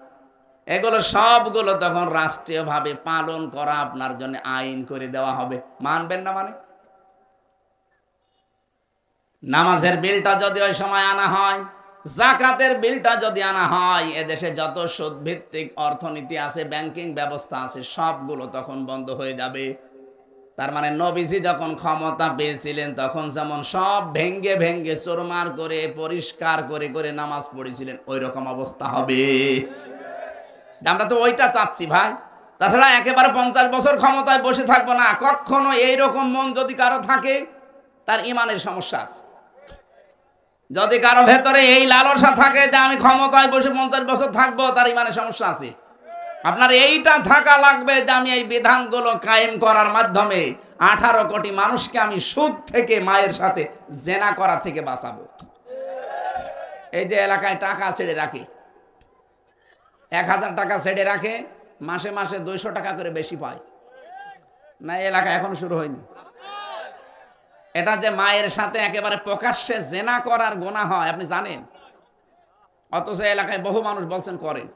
এগুলো সবগুলো তখন রাষ্ট্রীয়ভাবে পালন করা আপনার জন্য আইন করে দেওয়া হবে। মানবেন না মানে? নামাজের বিলটা যদি ওই সময় আনা হয়, যাকাতের বিলটা যদি আনা হয়, এদেশে যত সুদ ভিত্তিক অর্থনীতি আছে, ব্যাংকিং ব্যবস্থা আছে, সবগুলো তখন বন্ধ হয়ে যাবে। তার মানে নবীজি যখন ক্ষমতা পেয়েছিলেন তখন যেমন সব ভেঙ্গে ভেঙ্গে চোরমার করে পরিষ্কার করে করে নামাজ পড়েছিলেন, ওই রকম অবস্থা হবে। আমরা তো ওইটা চাচ্ছি ভাই। তাছাড়া একেবারে 50 বছর ক্ষমতায় বসে থাকবো না কখনো। এইরকম মন যদি কারো থাকে তার ইমানের সমস্যা আছে। যদি কারো ভেতরে এই লালসা থাকে যে আমি ক্ষমতায় বসে 50 বছর থাকবো, তার ইমানের সমস্যা আছে। আপনার এইটা থাকা লাগবে যে আমি এই বিধানগুলো কায়েম করার মাধ্যমে 18 কোটি মানুষকে আমি সুদ থেকে, মায়ের সাথে জেনা করা থেকে বাঁচাবো। এই যে এলাকায় টাকা ছেড়ে রাখে, 1000 টাকা ছেড়ে রাখে, মাসে মাসে 200 টাকা করে বেশি পায় না? এলাকা এখন শুরু হয়নি। এটা যে মায়ের সাথে একেবারে প্রকাশ্যে জেনা করার গুনাহ হয় আপনি জানেন, অথচ এলাকায় বহু মানুষ বলছেন করেন।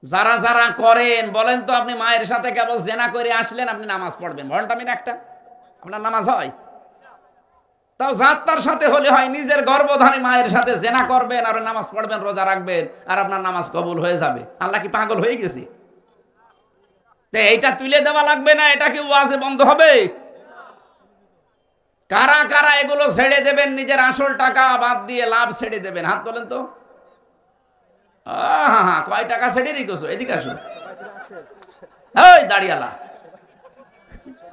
যারা যারা করেন বলেন তো, আপনি মায়ের সাথে কেবল জেনা করে আসলেন, আপনি নামাজ পড়বেন ঘন্টামিন একটা, আপনার নামাজ হয়? তাও যাত্রার সাথে হলে হয়, নিজের গর্ভধারী মায়ের সাথে জেনা করবেন আর নামাজ পড়বেন, রোজা রাখবেন, আর আপনার নামাজ কবুল হয়ে যাবে। আল্লাহ কি পাগল হয়ে গেছে? এইটা তুলে দেওয়া লাগবে না, এটা কি ওয়াজে বন্ধ হবে? কারা কারা এগুলো ছেড়ে দেবেন? নিজের আসল টাকা বাদ দিয়ে লাভ ছেড়ে দেবেন, হাত তোলেন তো। কয় টাকা ছেড়ে রেখেছো? এদিকে আসো। এই দাঁড়িয়ালা,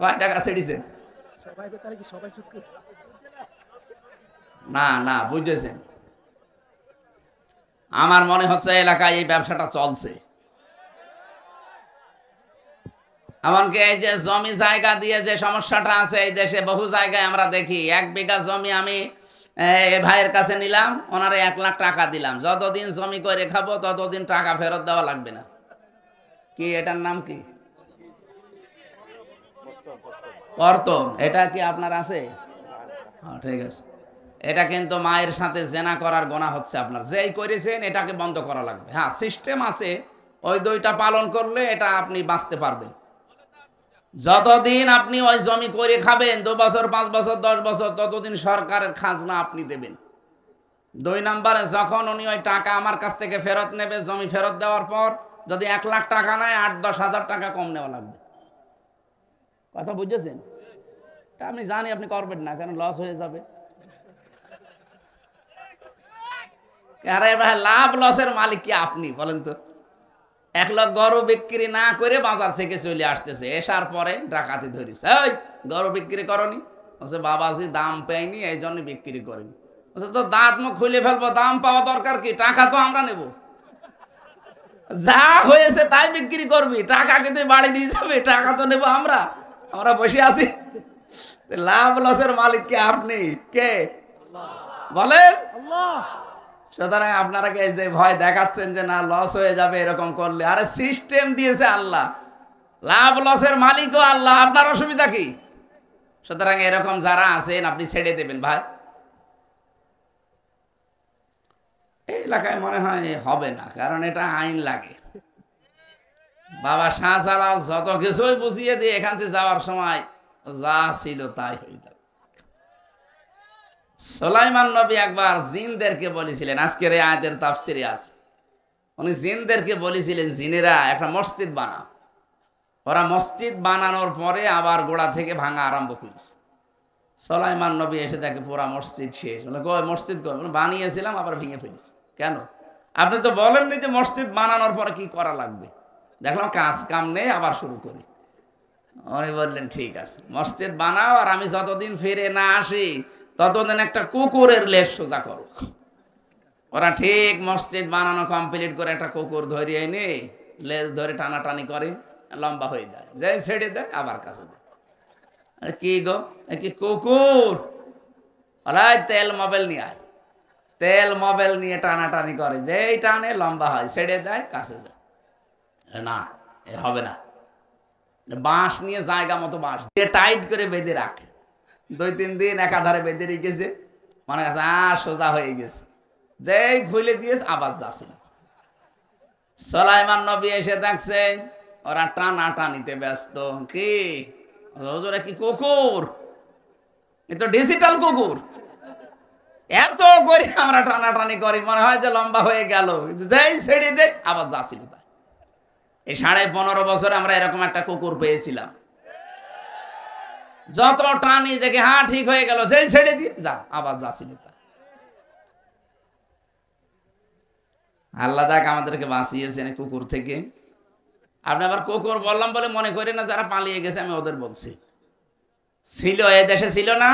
কয় টাকা ছেড়েছেন? না না, বুঝেছেন? আমার মনে হচ্ছে এলাকায় এই ব্যবসাটা চলছে। এমনকি এই যে জমি জায়গা দিয়ে যে সমস্যাটা আছে এই দেশে, বহু জায়গায় আমরা দেখি 1 বিঘা জমি আমি ভাইয়ের কাছে নিলাম, ওনারে 1 লাখ টাকা দিলাম, যতদিন জমি করে খাবো ততদিন টাকা ফেরত দেওয়া লাগবে না। কি এটার নাম কি? কর্তন। এটা কি আপনার আছে? ঠিক আছে। এটা কিন্তু মায়ের সাথে জেনা করার গুনাহ হচ্ছে আপনার, যেই করেছেন এটাকে বন্ধ করা লাগবে। হ্যাঁ, সিস্টেম আছে, ওই 2টা পালন করলে এটা আপনি বাঁচতে পারবেন। যতদিন আপনি ওই জমি করে খাবেন, 2 বছর 5 বছর 10 বছর, ততদিন সরকারের খাজনা আপনি দেবেন। 2 নম্বরে যখন উনি ওই টাকা আমার কাছ থেকে ফেরত নেবে, জমি ফেরত দেওয়ার পর যদি 1 লাখ টাকা নেয়, 8-10 হাজার টাকা কম নেওয়া লাগবে। কথা বুঝেছেন? আমি জানি আপনি করবেন না, কারণ লস হয়ে যাবে। আরে ভাই, লাভ লসের মালিক কি আপনি বলেন তো? 1 লাখ গরু বিক্রি না করে বাজার থেকে চলে আসতেছে, এসার পরে ডাকাতি ধরিস। এই গরু বিক্রি করনি? বলছে বাবাজি দাম পাইনি, এই জন্য বিক্রি করিনি। বলছে তো দাঁত মুখ খুলে ফেলবো, দাম পাওয়া দরকার কি? টাকা তো আমরা নেব, যা হয়েছে তাই বিক্রি করবি, টাকা কিন্তু বাড়ি দিয়ে যাবে, টাকা তো নেবো আমরা, আমরা বসে আছি। লাভ লসের মালিক কে? আপনি কে বলেন? সুতরাং আপনারা যে ভয় দেখাচ্ছেন যে না লস হয়ে যাবে এরকম করলে, আরে সিস্টেম দিয়েছে আল্লাহ, লাভ লসের মালিকও আল্লাহ, আপনার অসুবিধা কি? সুতরাং এরকম যারা আছেন আপনি ছেড়ে দেবেন ভাই। এই এলাকায় মনে হয় হবে না, কারণ এটা আইন লাগে। বাবা শাহজালাল যত কিছুই বুঝিয়ে দিয়ে এখান থেকে যাওয়ার সময় যা ছিল তাই হয়ে যাবে। সুলাইমান নবী একবার জিনদেরকে বলেছিলেন, আজকের এই আয়াতের তাফসিরে আছে, উনি জিনদেরকে বলেছিলেন জিনেরা একটা মসজিদ বানাও। ওরা মসজিদ বানানোর পরে আবার গোড়া থেকে ভাঙা আরম্ভ করেছে। সুলাইমান নবী এসে দেখে পুরা মসজিদ শেষ। কই মসজিদ বানিয়েছিলাম আবার ভেঙে ফেলেছি। কেন? আপনি তো বলেননি যে মসজিদ বানানোর পরে কি করা লাগবে। দেখলাম কাজ কাম নেই, আবার শুরু করি। উনি বললেন ঠিক আছে, মসজিদ বানাও, আর আমি যতদিন ফিরে না আসি ততদিন একটা কুকুরের লেজ সোজা করো। ওরা ঠিক মসজিদ বানানো কমপ্লিট করে একটা কুকুর ধরে এনে লেজ ধরে টানাটানি করে, লম্বা হয়ে যায়, যে ছেড়ে দেয় আবার কাছে দেয়। কি গো, কি কুকুর? তেল মোবাইল নিয়ে আয়, তেল মোবাইল নিয়ে টানাটানি করে, যেই টানে লম্বা হয়, ছেড়ে দেয় কাছে যায়। না এ হবে না, বাঁশ নিয়ে জায়গা মতো বাঁশ দিয়ে টাইট করে বেঁধে রাখে। 2-3 দিন একাধারে বেঁধে রেখেছে, মনে কাছে সোজা হয়ে গেছে, যেই খুলে দিয়েছে আবার যাচ্ছে। সুলাইমান নবী এসে দেখছে ওরা টানা টানিতে ব্যস্ত। কি ওরা কি কুকুর? এ তো ডিজিটাল কুকুর। এত করে আমরা টানাটানি করি, মনে হয় যে লম্বা হয়ে গেল, যেই ছেড়ে দেয় আবার যাচ্ছিল। তাই এই 15.5 বছরে আমরা এরকম একটা কুকুর পেয়েছিলাম। যত টানি দেখে হ্যাঁ ঠিক হয়ে গেল, যেই ছেড়ে দিয়ে যা আবার যা ছিল তা। আল্লাহ যাক আমাদেরকে বাঁচিয়েছেন কুকুর থেকে। আপনি আবার কুকুর বললাম বলে মনে করি না যারা পালিয়ে গেছে আমি ওদের বলছি। ছিল, এই দেশে ছিল না,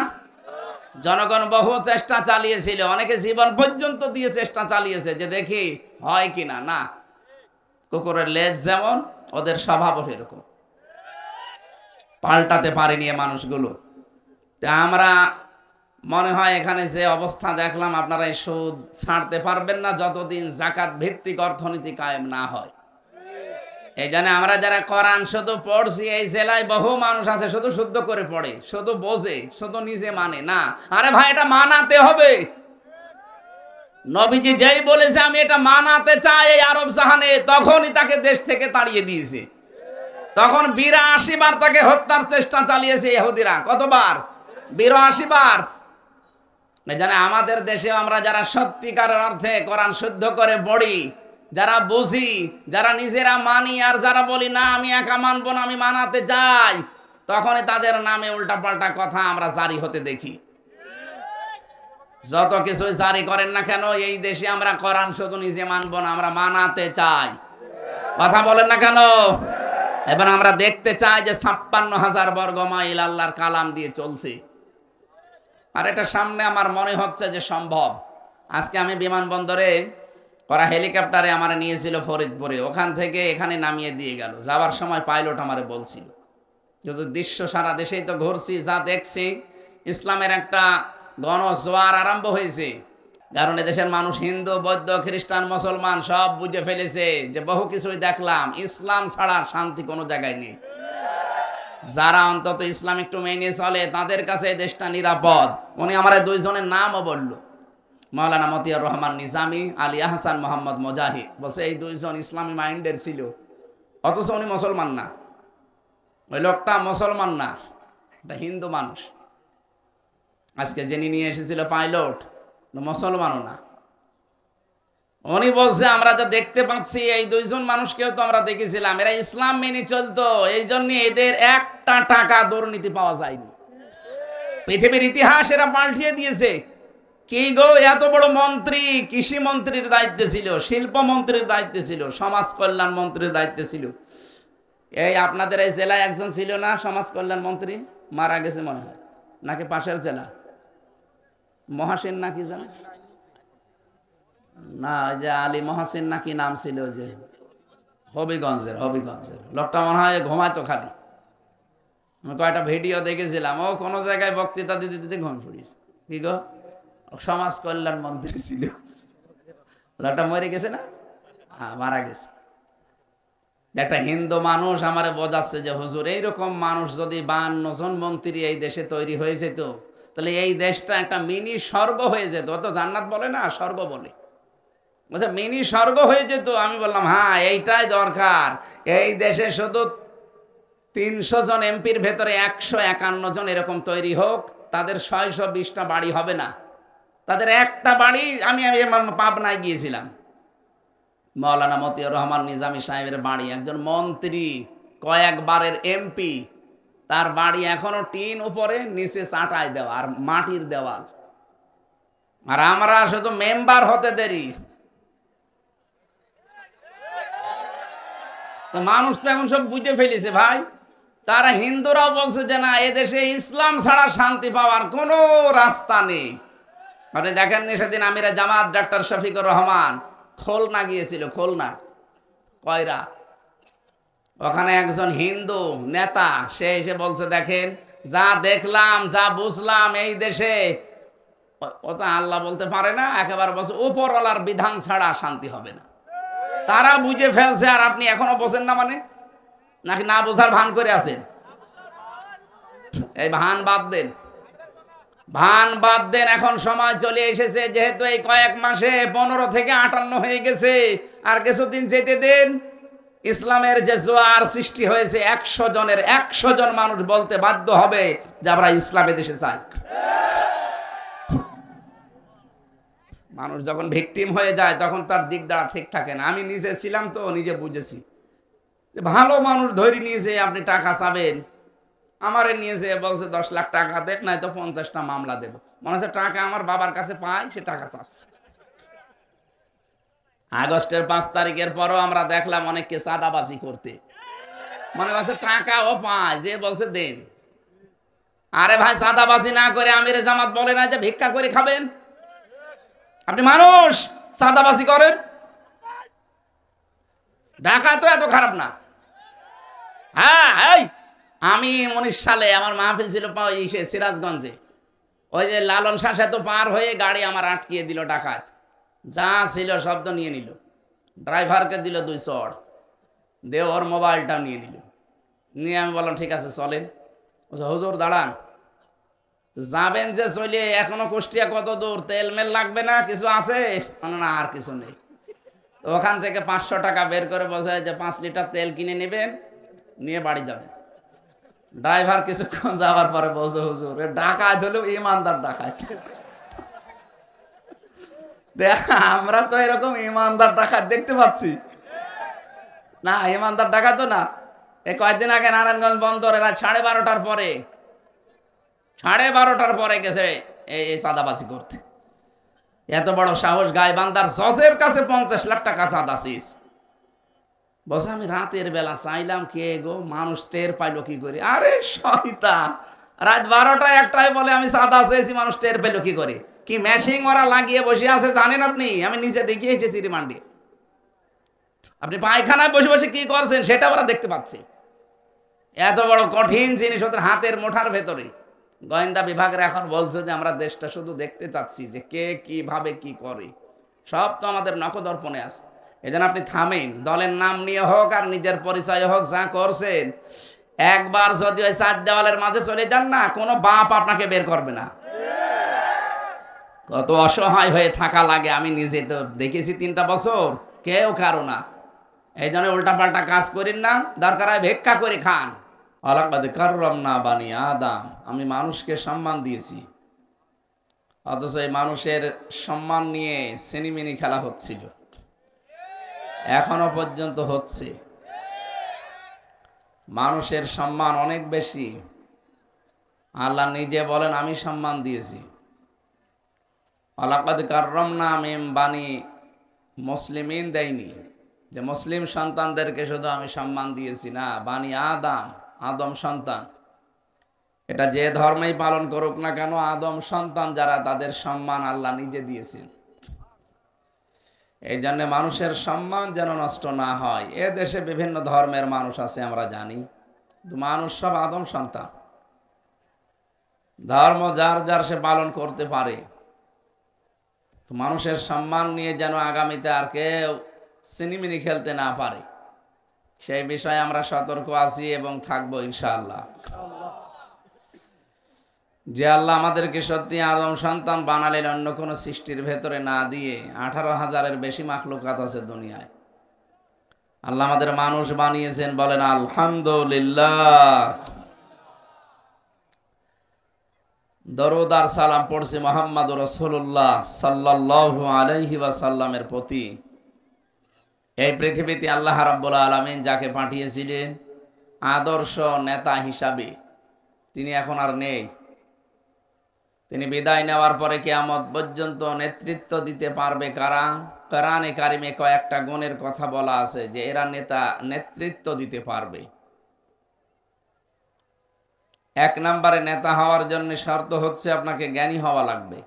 জনগণ বহু চেষ্টা চালিয়েছিল, অনেকে জীবন পর্যন্ত দিয়ে চেষ্টা চালিয়েছে যে দেখি হয় কিনা। না, কুকুরের লেজ যেমন ওদের স্বভাবও সেরকম, পাল্টাতে পারেনি মানুষগুলো। তা আমরা মনে হয় এখানে যে অবস্থা দেখলাম, আপনারা এই সুদ ছাড়তে পারবেন না যতদিন যাকাত ভিত্তিক অর্থনীতি কায়েম না হয়। এই জন্য আমরা যারা কোরআন শুধু পড়ছি, এই জেলায় বহু মানুষ আছে শুধু শুদ্ধ করে পড়ে, শুধু বোঝে, শুধু নিজে মানে না। আরে ভাই, এটা মানাতে হবে। নবীজি যেই বলেছে আমি এটা মানাতে চাই এই আরব জাহানে, তখনই তাকে দেশ থেকে তাড়িয়ে দিয়েছে। তখন 82 বার তাকে হত্যার চেষ্টা চালিয়েছে ইহুদিরা। কতবার? 82 বার। জানে আমাদের দেশে আমরা যারা সত্যিকারের অর্থে কোরআন শুদ্ধ করে পড়ি, যারা বুঝি, যারা নিজেরা মানি, আর যারা বলি না আমি একা মানবো না, আমি মানাতে চাই, তখনই তাদের নামে উল্টাপাল্টা কথা আমরা জারি হতে দেখি। যত কিছু জারি করেন না কেন, এই দেশে আমরা কোরআন শুধু নিজে মানবো না, আমরা মানাতে চাই। কথা বলেন না কেন? এবার আমরা দেখতে চাই যে 56,000 বর্গ মাইল আল্লাহর কালাম দিয়ে চলছে। আর এটা সামনে আমার মনে হচ্ছে যে সম্ভব। আজকে আমি বিমানবন্দরে, ওরা হেলিকপ্টারে আমার নিয়েছিল ফরিদপুরে, ওখান থেকে এখানে নামিয়ে দিয়ে গেল। যাওয়ার সময় পাইলট আমারে বলছিল যদি দৃশ্য সারা দেশেই তো ঘুরছি, যা দেখছি ইসলামের একটা গণজোয়ার আরম্ভ হয়েছে। কারণ এদেশের মানুষ হিন্দু, বৌদ্ধ, খ্রিস্টান, মুসলমান সব বুঝে ফেলেছে যে বহু কিছুই দেখলাম, ইসলাম ছাড়া শান্তি কোনো জায়গায় নেই। যারা অন্তত ইসলাম একটু মেনে চলে তাদের কাছে এই দেশটা নিরাপদ। উনি আমার দুইজনের নামও বলল, মাওলানা মতিয়ার রহমান নিজামী, আলী আহসান মোহাম্মদ মুজাহিদ। বলছে এই দুইজন ইসলামী মাইন্ডের ছিল, অথচ উনি মুসলমান না। ওই লোকটা মুসলমান না, এটা হিন্দু মানুষ। আজকে যিনি নিয়ে এসেছিল পাইলট, মুসলমানও না। উনি বলছে আমরা যা দেখতে পাচ্ছি এই দুইজন মানুষকেও তো আমরা দেখেছিলাম, এরা ইসলাম মেনে চলতো, এই জন্য এদের একটা টাকা দুর্নীতি পাওয়া যায়নি। পৃথিবীর ইতিহাস এরা পাল্টিয়ে দিয়েছে। কি গো, এত বড় মন্ত্রী, কৃষি মন্ত্রীর দায়িত্বে ছিল, শিল্প মন্ত্রীর দায়িত্বে ছিল, সমাজ কল্যাণ মন্ত্রীর দায়িত্বে ছিল। এই আপনাদের এই জেলায় একজন ছিল না সমাজ কল্যাণ মন্ত্রী, মারা গেছে মনে হয়, নাকি পাশের জেলা মহাসিন নাকি জানে না, যে আলী মহাসিন নাকি নাম ছিল, যে হবিগঞ্জের লোকটা মনে হয় ঘুমাইতো খালি। আমি কয়েকটা ভিডিও দেখেছিলাম, ও কোনো জায়গায় বক্তৃতা দিতে দিতে ঘুম পড়িস। কি গো, সমাজ কল্যাণ মন্ত্রী ছিল, লোকটা মরে গেছে না? হ্যাঁ, মারা গেছে। একটা হিন্দু মানুষ আমারে বোঝাচ্ছে যে হুজুর এইরকম মানুষ যদি 52 জন মন্ত্রী এই দেশে তৈরি হয়ে যেত, তাহলে এই দেশটা একটা মিনি স্বর্গ হয়ে যেত। অত জান্নাত বলে না, স্বর্গ বলে। বলছে মিনি স্বর্গ হয়ে যেত। আমি বললাম হ্যাঁ, এইটাই দরকার। এই দেশে শুধু 300 জন এমপির ভেতরে 151 জন এরকম তৈরি হোক, তাদের 620টা বাড়ি হবে না, তাদের একটা বাড়ি। আমি পাবনায় গিয়েছিলাম, মাওলানা মতিয়ার রহমান নিজামী সাহেবের বাড়ি, একজন মন্ত্রী, কয়েকবারের এমপি, তার বাড়ি এখনো টিন উপরে, নিচে চাটাই দেওয়া আর মাটির দেওয়াল। আর আমরা শুধু মেম্বার হতে দেরি। তো মানুষ তো এখন সব বুঝে ফেলেছে ভাই। তারা হিন্দুরাও বলছে যে না, এদেশে ইসলাম ছাড়া শান্তি পাওয়ার কোনো রাস্তা নেই। আপনি দেখেননি সেদিন আমিরা জামাত ডাক্তার শফিকুর রহমান খুলনা গিয়েছিল, খুলনা কয়রা, ওখানে একজন হিন্দু নেতা সে এসে বলছে দেখেন যা দেখলাম, যা বুঝলাম এই দেশে, ও তো আল্লাহ বলতে পারে না, একেবারে বলছে উপরওয়ালার বিধান ছাড়া শান্তি হবে না। তারা বুঝে ফেলছে, আর আপনি এখনো বোঝেন না মানে, নাকি না বোঝার ভান করে আছেন? এই ভান বাদ দেন, ভান বাদ দেন। এখন সময় চলে এসেছে, যেহেতু এই কয়েক মাসে 15 থেকে 58 হয়ে গেছে, আর কিছুদিন যেতে দেন, ইসলামের যে জোয়ার সৃষ্টি হয়েছে 100 জনের 100 জন মানুষ বলতে বাধ্য হবে যে আমরা ইসলামে দেশে চাই। মানুষ যখন ভিকটিম হয়ে যায় তখন তার দিক দ্বারা ঠিক থাকে না। আমি নিজে ছিলাম তো, নিজে বুঝেছি। ভালো মানুষ ধরে নিয়েছে, আপনি টাকা চাবেন, আমারে নিয়েছে বলছে 10 লাখ টাকা দেখ, নাই তো 50টা মামলা দেব। মনে হচ্ছে টাকা আমার বাবার কাছে পাই, সে টাকা চাচ্ছে। আগস্টের 5 তারিখের পরও আমরা দেখলাম অনেককে চাঁদাবাজি করতে, মনে হচ্ছে টাকাও পায়, যে বলছে দেন। আরে ভাই, চাঁদাবাজি না করে আমিরে জামাত বলে না যে ভিক্ষা করে খাবেন? আপনি মানুষ, চাঁদাবাজি করেন? ঢাকা তো এত খারাপ না। হ্যাঁ, এই আমি 19 সালে আমার মাহফিল ছিল সিরাজগঞ্জে। ওই যে লালন শাহ সেতু পার হয়ে গাড়ি আমার আটকিয়ে দিল ডাকাত, যা ছিল শব্দ নিয়ে নিল, ড্রাইভারকে দিল 2 চড়, দিয়ে ওর মোবাইলটা নিয়ে নিল। নিয়ে আমি বললাম ঠিক আছে চলেন। হুজুর দাঁড়ান, যাবেন যে চলে, এখনো কুষ্টিয়া কত দূর, তেল মেল লাগবে না, কিছু আছে? না, আর কিছু নেই। তো ওখান থেকে 500 টাকা বের করে বলছে যে 5 লিটার তেল কিনে নেবেন, নিয়ে বাড়ি যাবেন। ড্রাইভার কিছুক্ষণ যাওয়ার পরে বলছে হুজুর ডাকাত হলেও ইমানদার ডাকাত। আমরা তো এরকম ইমানদার ডাকাত দেখতে পাচ্ছি না, ইমানদার ডাকাত না। এই কয়েকদিন আগে নারায়ণগঞ্জ বন্দরে রাত 12:30টার পরে 12:30টার পরে গেছে এই চাঁদাবাজি করতে। এত বড় সাহস, গাইবান্ধার জজের কাছে 50 লাখ টাকা চাঁদা শেষ। বলছে আমি রাতের বেলা চাইলাম, কে গো, মানুষ টের পাইলো কি করে? আরে শয়তান, রাত 12টা 1টায় বলে আমি চাঁদা চেয়েছি, মানুষ টের পেলো কি করে? কি মেশিং ওরা লাগিয়ে বসে আছে জানেন আপনি? আমি নিজে দেখিয়ে এসেছি রিমান্ডে। আপনি পায়খানায় বসে বসে কি করছেন সেটা ওরা দেখতে পাচ্ছে। এত বড় কঠিন জিনিস ওদের হাতের মুঠার ভেতরে। গোয়েন্দা বিভাগের এখন বলছে যে আমরা দেশটা শুধু দেখতে চাচ্ছি যে কে কিভাবে কি করে, সব তো আমাদের নখদর্পণে আছে। এই জন্য আপনি থামেন, দলের নাম নিয়ে হোক আর নিজের পরিচয় হোক, যা করছেন, একবার যদি ওই 4 দেওয়ালের মাঝে চলে যান না, কোনো বাপ আপনাকে বের করবে না। কত অসহায় হয়ে থাকা লাগে, আমি নিজে তো দেখেছি 3টা বছর, কেউ কারো না। এই জন্য উল্টাপাল্টা কাজ করেন না, দরকার হয় ভিক্ষা করে খান। ওয়ালাকাদ কাররামনা বানি আদম, আমি মানুষকে সম্মান দিয়েছি। অথচ এই মানুষের সম্মান নিয়ে সিনিমিনি খেলা হচ্ছিল, এখনো পর্যন্ত হচ্ছে। মানুষের সম্মান অনেক বেশি। আল্লাহ নিজে বলেন আমি সম্মান দিয়েছি। ওয়ালাকাদ কাররামনা মিন বানি মুসলিমিন দেয়নি, যে মুসলিম সন্তানদেরকে শুধু আমি সম্মান দিয়েছি না, বানি আদম, আদম সন্তান, এটা যে ধর্মেই পালন করুক না কেন, আদম সন্তান যারা, তাদের সম্মান আল্লাহ নিজে দিয়েছেন। এই জন্য মানুষের সম্মান যেন নষ্ট না হয়। এ দেশে বিভিন্ন ধর্মের মানুষ আছে আমরা জানি, মানুষ সব আদম সন্তান, ধর্ম যার যার সে পালন করতে পারে। তো মানুষের সম্মান নিয়ে যেন আগামীতে আর কেউ সিনিমিনি খেলতে না পারে, সেই বিষয়ে আমরা সতর্ক আছি এবং থাকবো ইনশাআল্লাহ। যে আল্লাহ আমাদেরকে সত্যি আদম সন্তান বানালেন, অন্য কোনো সৃষ্টির ভেতরে না দিয়ে। 18,000-এর বেশি মাখলুকাত আছে দুনিয়ায়, আল্লাহ আমাদের মানুষ বানিয়েছেন, বলেন আলহামদুলিল্লাহ। দরুদ আর সালাম পড়ছি মুহাম্মদুর রাসূলুল্লাহ সাল্লাল্লাহু আলাইহি ওয়াসাল্লামের প্রতি। এই পৃথিবীতে আল্লাহ রাব্বুল আলামিন যাকে পাঠিয়েছিলেন আদর্শ নেতা হিসাবে, তিনি এখন আর নেই। তিনি বিদায় নেওয়ার পরে কিয়ামত পর্যন্ত নেতৃত্ব দিতে পারবে কারা? কোরআনে কারিমে কয়েকটা গুণের কথা বলা আছে যে এরা নেতৃত্ব দিতে পারবে। 1 নম্বরে নেতা হওয়ার জন্য শর্ত হচ্ছে আপনাকে জ্ঞানী হওয়া লাগবে।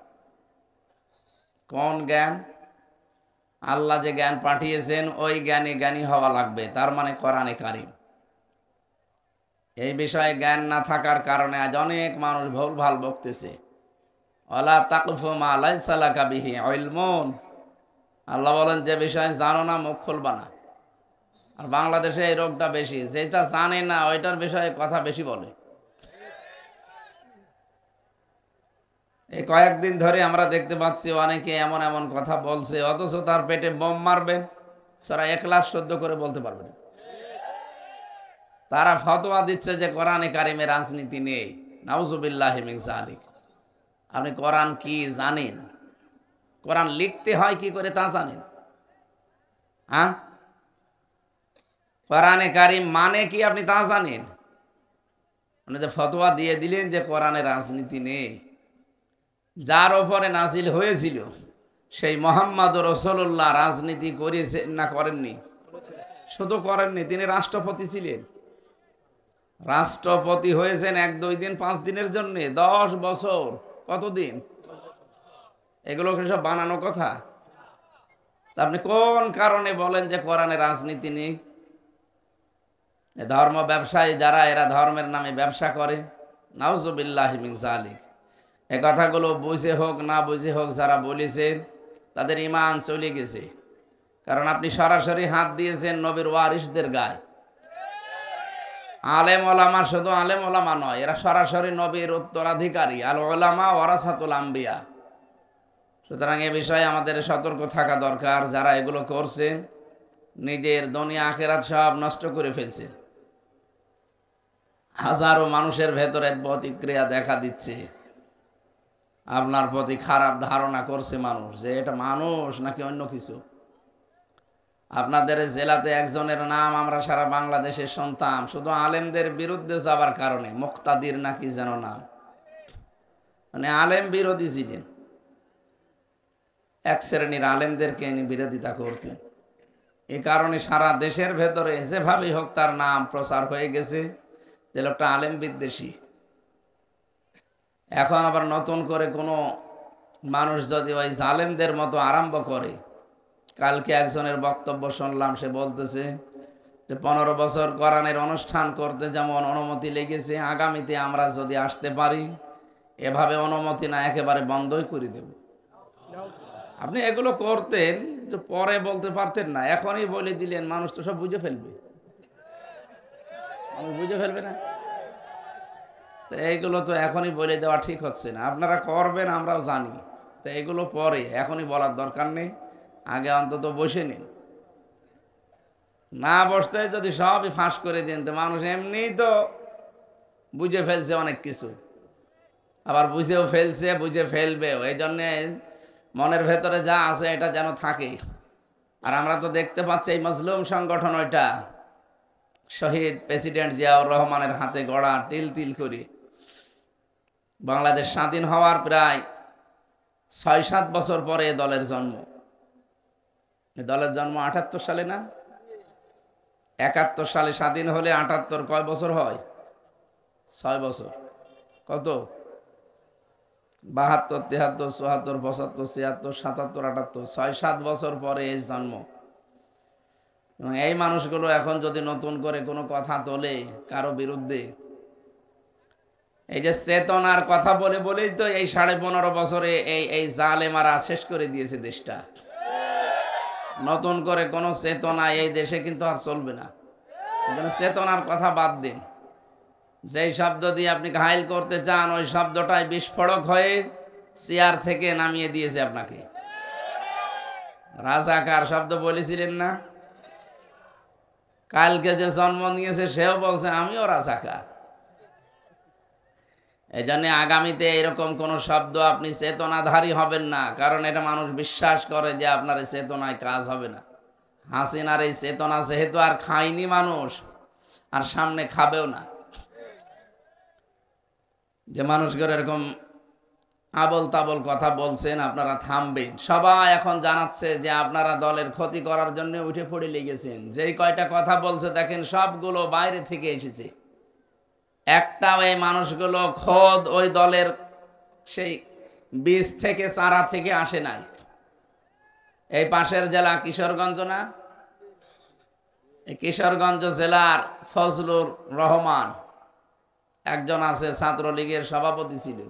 কোন জ্ঞান? আল্লাহ যে জ্ঞান পাঠিয়েছেন ওই জ্ঞানে জ্ঞানী হওয়া লাগবে, তার মানে কোরআনে কারিম। এই বিষয়ে জ্ঞান না থাকার কারণে আজ অনেক মানুষ ভুলভাল বকতেছে। ওয়ালা তাকফু মা লাইসা লাকা বিহি ইলমুন, আল্লাহ বলেন যে বিষয়ে জানো না মুখ খুলবা না। আর বাংলাদেশে এই রোগটা বেশি, যেটা জানে না ওইটার বিষয়ে কথা বেশি বলে। এই কয়েকদিন ধরে আমরা দেখতে পাচ্ছি অনেকে এমন এমন কথা বলছে, অথচ তার পেটে বোম মারবেন, সারা ইখলাস সহ্য করে বলতে পারবে না। তারা ফতোয়া দিচ্ছে যে কোরআনে কারিমে রাজনীতি নেই। নাউজুবিল্লাহি মিন যালিক। আপনি কোরআন কি জানেন? কোরআন লিখতে হয় কি করে তা জানেন? কোরআনে কারিম মানে কি আপনি তা জানেন? আপনি যে ফতোয়া দিয়ে দিলেন যে কোরআনে রাজনীতি নেই, যার ওপরে নাজিল হয়েছিল সেই মোহাম্মদ রাসূলুল্লাহ রাজনীতি করেছেন না করেননি? শুধু করেননি, তিনি রাষ্ট্রপতি ছিলেন। রাষ্ট্রপতি হয়েছেন 1-2 দিন 5 দিনের জন্য, 10 বছর কতদিন? এগুলো কি সব বানানো কথা? আপনি কোন কারণে বলেন যে কোরআনে রাজনীতি নেই? ধর্ম ব্যবসায়ী যারা, এরা ধর্মের নামে ব্যবসা করে, নাউজুবিল্লাহি মিন যালিক। এই কথাগুলো বুঝে হোক না বুঝে হোক যারা বলেছেন তাদের ঈমান চলে গেছে। কারণ আপনি সরাসরি হাত দিয়েছেন নবীর ওয়ারিসদের গায়ে। আলেম ওলামা শুধু আলেম ওলামা নয়, এরা সরাসরি নবীর উত্তরাধিকারী। আল ওলামা ওয়ারাসাতুল আম্বিয়া। সুতরাং এ বিষয়ে আমাদের সতর্ক থাকা দরকার। যারা এগুলো করছেন নিজের দুনিয়া আখিরাত সব নষ্ট করে ফেলছে। হাজারো মানুষের ভেতরে প্রতিক্রিয়া দেখা দিচ্ছে, আপনার প্রতি খারাপ ধারণা করছে মানুষ যে এটা মানুষ নাকি অন্য কিছু। আপনাদের জেলাতে একজনের নাম আমরা সারা বাংলাদেশে শুনতাম, শুধু আলেমদের বিরুদ্ধে যাবার কারণে, মুক্তাদির নাকি যেন নাম, মানে আলেম বিরোধী ছিলেন। এক শ্রেণীর আলেমদেরকে ইনি বিরোধিতা করতেন। এই কারণে সারা দেশের ভেতরে যেভাবেই হোক তার নাম প্রচার হয়ে গেছে যে লোকটা আলেম বিদ্বেষী। এখন আবার নতুন করে কোনো মানুষ যদি ওই জালেমদের মতো আরম্ভ করে, কালকে একজনের বক্তব্য শুনলাম, সে বলতেছে যে 15 বছর কোরআনের অনুষ্ঠান করতে যেমন অনুমতি লেগেছে, আগামীতে আমরা যদি আসতে পারি এভাবে অনুমতি না একেবারে বন্ধই করে দেব। আপনি এগুলো করতেন যে পরে বলতে পারতেন না, এখনই বলে দিলেন, মানুষ তো সব বুঝে ফেলবে। বুঝে ফেলবে না তো এইগুলো তো এখনই বলে দেওয়া ঠিক হচ্ছে না। আপনারা করবেন আমরাও জানি, তো এগুলো পরে, এখনই বলার দরকার নেই। আগে অন্তত বসে নিন। না বসতে যদি সবই ফাঁস করে দিন তো মানুষ এমনিই তো বুঝে ফেলছে অনেক কিছু, আবার বুঝেও ফেলছে, বুঝে ফেলবেও। এই জন্যে মনের ভেতরে যা আছে এটা যেন থাকে। আর আমরা তো দেখতে পাচ্ছি এই মজলুম সংগঠন, ওইটা শহীদ প্রেসিডেন্ট জিয়াউর রহমানের হাতে গড়া, তিল তিল করে বাংলাদেশ স্বাধীন হওয়ার প্রায় 6-7 বছর পরে এ দলের জন্ম। এ দলের জন্ম 78 সালে না? 71 সালে স্বাধীন হলে 78 কয় বছর হয়? 6 বছর। কত? 72, 73, 74, 75, 76, 77, 78, 6-7 বছর পরে এই জন্ম। এই মানুষগুলো এখন যদি নতুন করে কোনো কথা তোলে কারো বিরুদ্ধে, এই যে চেতনার কথা বলে বলেই তো এই 15.5 বছরে এই জালেমারা শেষ করে দিয়েছে দেশটা। নতুন করে কোনো চেতনা এই দেশে কিন্তু আর চলবে না। চেতনার কথা বাদ দিন। যেই শব্দ দিয়ে আপনি ঘায়েল করতে চান ওই শব্দটাই বিস্ফোরক হয়ে চেয়ার থেকে নামিয়ে দিয়েছে আপনাকে। রাজাকার শব্দ বলেছিলেন না? কালকে যে জন্ম নিয়েছে সেও বলছে আমিও রাজাকার। এই জন্য আগামীতে এরকম কোন শব্দ আপনি চেতনাধারী হবেন না, কারণ এটা মানুষ বিশ্বাস করে যে আপনার এই চেতনায় কাজ হবে না। হাসিনার এই চেতনা যেহেতু আর খায়নি মানুষ, আর সামনে খাবেও না, যে মানুষগুলো এরকম আবল তাবল কথা বলছেন আপনারা থামবেন। সবাই এখন জানাচ্ছে যে আপনারা দলের ক্ষতি করার জন্য উঠে পড়ে লেগেছেন। যেই কয়টা কথা বলছে দেখেন সবগুলো বাইরে থেকে এসেছে। একটাও এই মানুষগুলো খোদ ওই দলের সেই বীজ থেকে, চারা থেকে আসে নাই। এই পাশের জেলা কিশোরগঞ্জ না? এই কিশোরগঞ্জ জেলার ফজলুর রহমান একজন আছে, ছাত্রলীগের সভাপতি ছিল।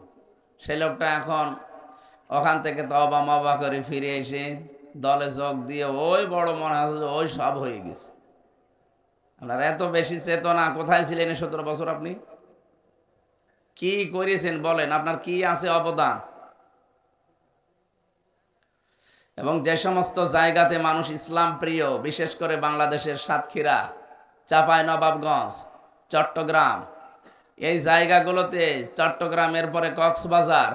সেই লোকটা এখন ওখান থেকে তওবা মওবা করে ফিরে এসে দলে যোগ দিয়ে ওই বড় মনে হয় ওই সব হয়ে গেছে। আপনার এত বেশি চেতনা কোথায় ছিলেন 17 বছর? আপনি কি করেছেন বলেন? আপনার কি আছে অবদান? এবং যে সমস্ত জায়গাতে মানুষ ইসলাম প্রিয়, বিশেষ করে বাংলাদেশের সাতক্ষীরা, চাঁপাইনবাবগঞ্জ, চট্টগ্রাম, এই জায়গাগুলোতে, চট্টগ্রামের পরে কক্সবাজার,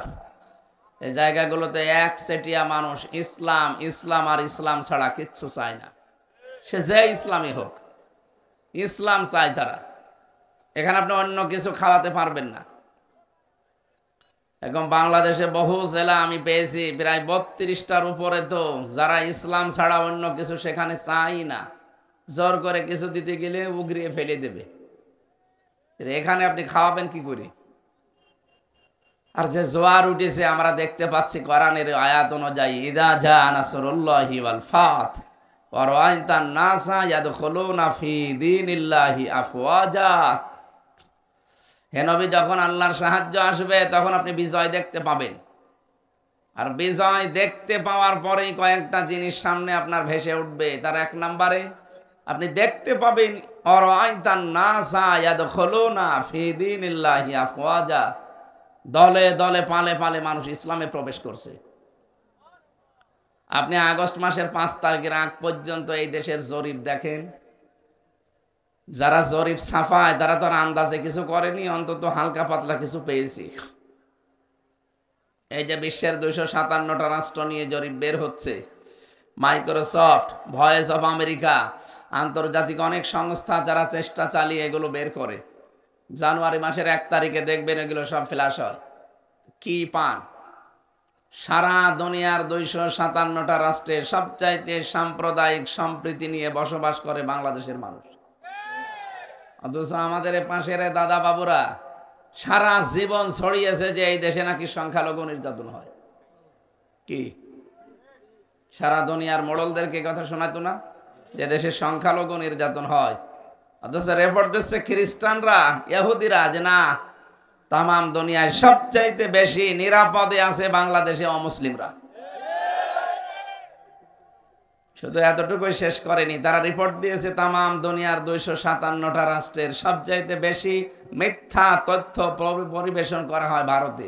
এই জায়গাগুলোতে একচেটিয়া মানুষ ইসলাম ইসলাম আর ইসলাম ছাড়া কিচ্ছু চায় না। সে যে ইসলামই হোক, ইসলাম চায় তারা। এখানে আপনি অন্য কিছু খাওয়াতে পারবেন না। এখন বাংলাদেশে বহু জেলা আমি পেয়েছি, প্রায় 32টার উপরে, তো যারা ইসলাম ছাড়া অন্য কিছু সেখানে চাই না, জোর করে কিছু দিতে গেলে উগরিয়ে ফেলে দেবে। এখানে আপনি খাওয়াবেন কি করে? আর যে জোয়ার উঠেছে আমরা দেখতে পাচ্ছি কোরআনের আয়াত অনুযায়ী, ইদা জা নাসরুল্লাহি ওয়াল ফাত ওয়া রাআইতান নাসা ইয়াদখুলুনা ফি দীনিল্লাহি আফওয়াজা। হে নবী, যখন আল্লাহর সাহায্য আসবে তখন আপনি বিজয় দেখতে পাবেন। আর বিজয় দেখতে পাওয়ার পরেই কয়েকটা জিনিস সামনে আপনার ভেসে উঠবে। তার এক নম্বরে আপনি দেখতে পাবেন ওয়া রাআইতান নাসা ইয়াদখুলুনা ফি দীনিল্লাহি আফওয়াজা, দলে দলে পালে পালে মানুষ ইসলামে প্রবেশ করছে। আপনি আগস্ট মাসের 5 তারিখের আগ পর্যন্ত এই দেশের জরিপ দেখেন, যারা জরিপ ছাপায় তারা তো আর আন্দাজে কিছু করেনি, অন্তত হালকা পাতলা কিছু পেয়েছি। এই যে বিশ্বের 257টা রাষ্ট্র নিয়ে জরিপ বের হচ্ছে, মাইক্রোসফট, ভয়েস অফ আমেরিকা, আন্তর্জাতিক অনেক সংস্থা যারা চেষ্টা চালিয়ে এগুলো বের করে, জানুয়ারি মাসের 1 তারিখে দেখবেন এগুলো সব ফ্ল্যাশ হয়। কি পান? সারা দুনিয়ার 257টা রাষ্ট্রের সবচাইতে সাম্প্রদায়িক সম্প্রীতি নিয়ে বসবাস করে বাংলাদেশের মানুষ। অথচ আমাদের পাশের দাদা বাবুরা সারা জীবন ছড়িয়েছে যে এই দেশে নাকি সংখ্যালঘু নির্যাতন হয়। কি সারা দুনিয়ার মোড়লদেরকে কথা শোনাতো না যে দেশে সংখ্যালঘু নির্যাতন হয়? অথচ রিপোর্ট দিচ্ছে খ্রিস্টানরা, ইহুদিরা, যে না, তামাম দুনিয়ায় সবচাইতে বেশি নিরাপদে আছে বাংলাদেশে অমুসলিমরা। শুধু এতটুকুই শেষ করেনি, তারা রিপোর্ট দিয়েছে তামাম দুনিয়ার 257টা রাষ্ট্রের সবচাইতে বেশি মিথ্যা তথ্য পরিবেশন করা হয় ভারতে।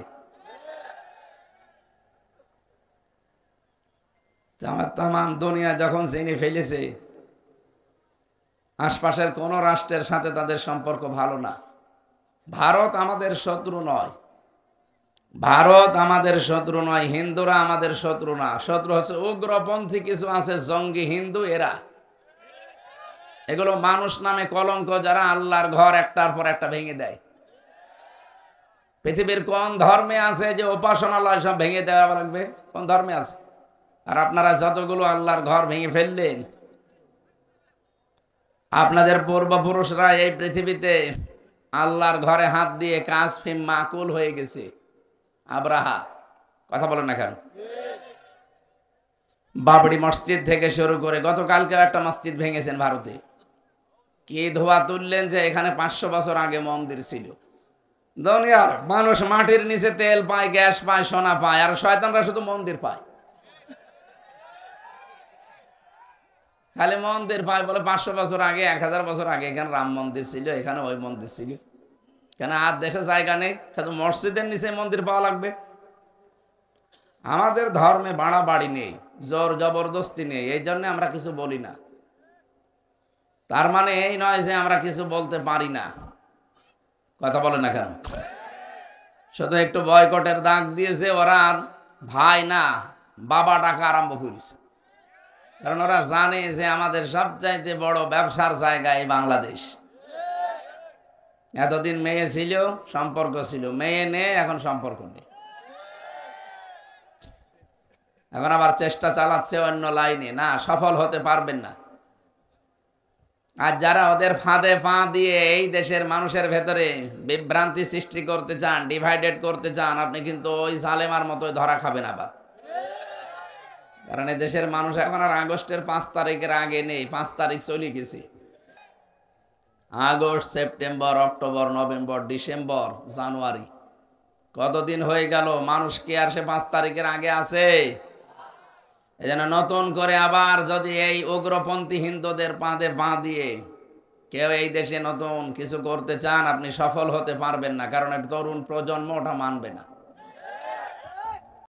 আমার তামাম দুনিয়া যখন চিনে ফেলেছে, আশপাশের কোন রাষ্ট্রের সাথে তাদের সম্পর্ক ভালো না। ভারত আমাদের শত্রু নয়, ভারত আমাদের শত্রু নয়, হিন্দুরা আমাদের শত্রু না। শত্রু হচ্ছে উগ্রপন্থী কিছু আছে, জঙ্গি হিন্দু, এরা। এগুলো মানুষ নামে কলঙ্ক, যারা আল্লাহর ঘর একটার পর একটা ভেঙে দেয়। পৃথিবীর কোন ধর্মে আছে যে উপাসনালয় সব ভেঙে দেওয়া লাগবে? কোন ধর্মে আছে? আর আপনারা যতগুলো আল্লাহর ঘর ভেঙে ফেললেন, আপনাদের পূর্বপুরুষরা এই পৃথিবীতে আল্লাহর ঘরে হাত দিয়ে কাজ ফিম মাকুল হয়ে গেছে। আব্রাহা, কথা বলেন না কেন? বাবরি মসজিদ থেকে শুরু করে গতকালকে একটা মসজিদ ভেঙেছেন ভারতে। কি ধোয়া তুললেন যে এখানে 500 বছর আগে মন্দির ছিল। দুনিয়ার মানুষ মাটির নিচে তেল পায়, গ্যাস পায়, সোনা পায়, আর শয়তানরা শুধু মন্দির পায়। খালি মন্দির পায় বলে 500 বছর আগে, 1000 বছর আগে এখানে রাম মন্দির ছিল, এখানে ওই মন্দির ছিল। কেন আর দেশে জায়গা নেই? শুধু মসজিদের নিচে মন্দির পাওয়া লাগবে। আমাদের ধর্মে বাড়াবাড়ি নেই, জোর জবরদস্তি নেই, এই জন্য আমরা কিছু বলি না। তার মানে এই নয় যে আমরা কিছু বলতে পারি না। কথা বলে না কেন? শুধু একটু বয়কটের দাগ দিয়েছে ওরা, আর ভাই না বাবা ডাকা আরম্ভ করেছে। কারণ ওরা জানে যে আমাদের সবচাইতে বড় ব্যবসার জায়গা এই বাংলাদেশ। এতদিন মেয়ে ছিল, সম্পর্ক ছিল, মেয়ে নেই, এখন সম্পর্ক নেই। এখন আবার চেষ্টা চালাচ্ছে অন্য লাইনে। না, সফল হতে পারবেন না। আর যারা ওদের ফাঁদে পা দিয়ে এই দেশের মানুষের ভেতরে বিভ্রান্তি সৃষ্টি করতে চান, ডিভাইডেড করতে চান, আপনি কিন্তু ওই জালেমার মতো ধরা খাবেন আবার। কারণ এই দেশের মানুষ এখন আর আগস্টের 5 তারিখের আগে নেই। 5 তারিখ চলে গেছে। August, September, October, November, December, January, কতদিন হয়ে গেল? মানুষ কি আর সে 5 তারিখের আগে আছে? এজন্য নতুন করে আবার যদি এই উগ্রপন্থী হিন্দুদের পাঁদে পা দিয়ে কেউ এই দেশে নতুন কিছু করতে চান, আপনি সফল হতে পারবেন না। কারণ এক তরুণ প্রজন্ম ওটা মানবে না।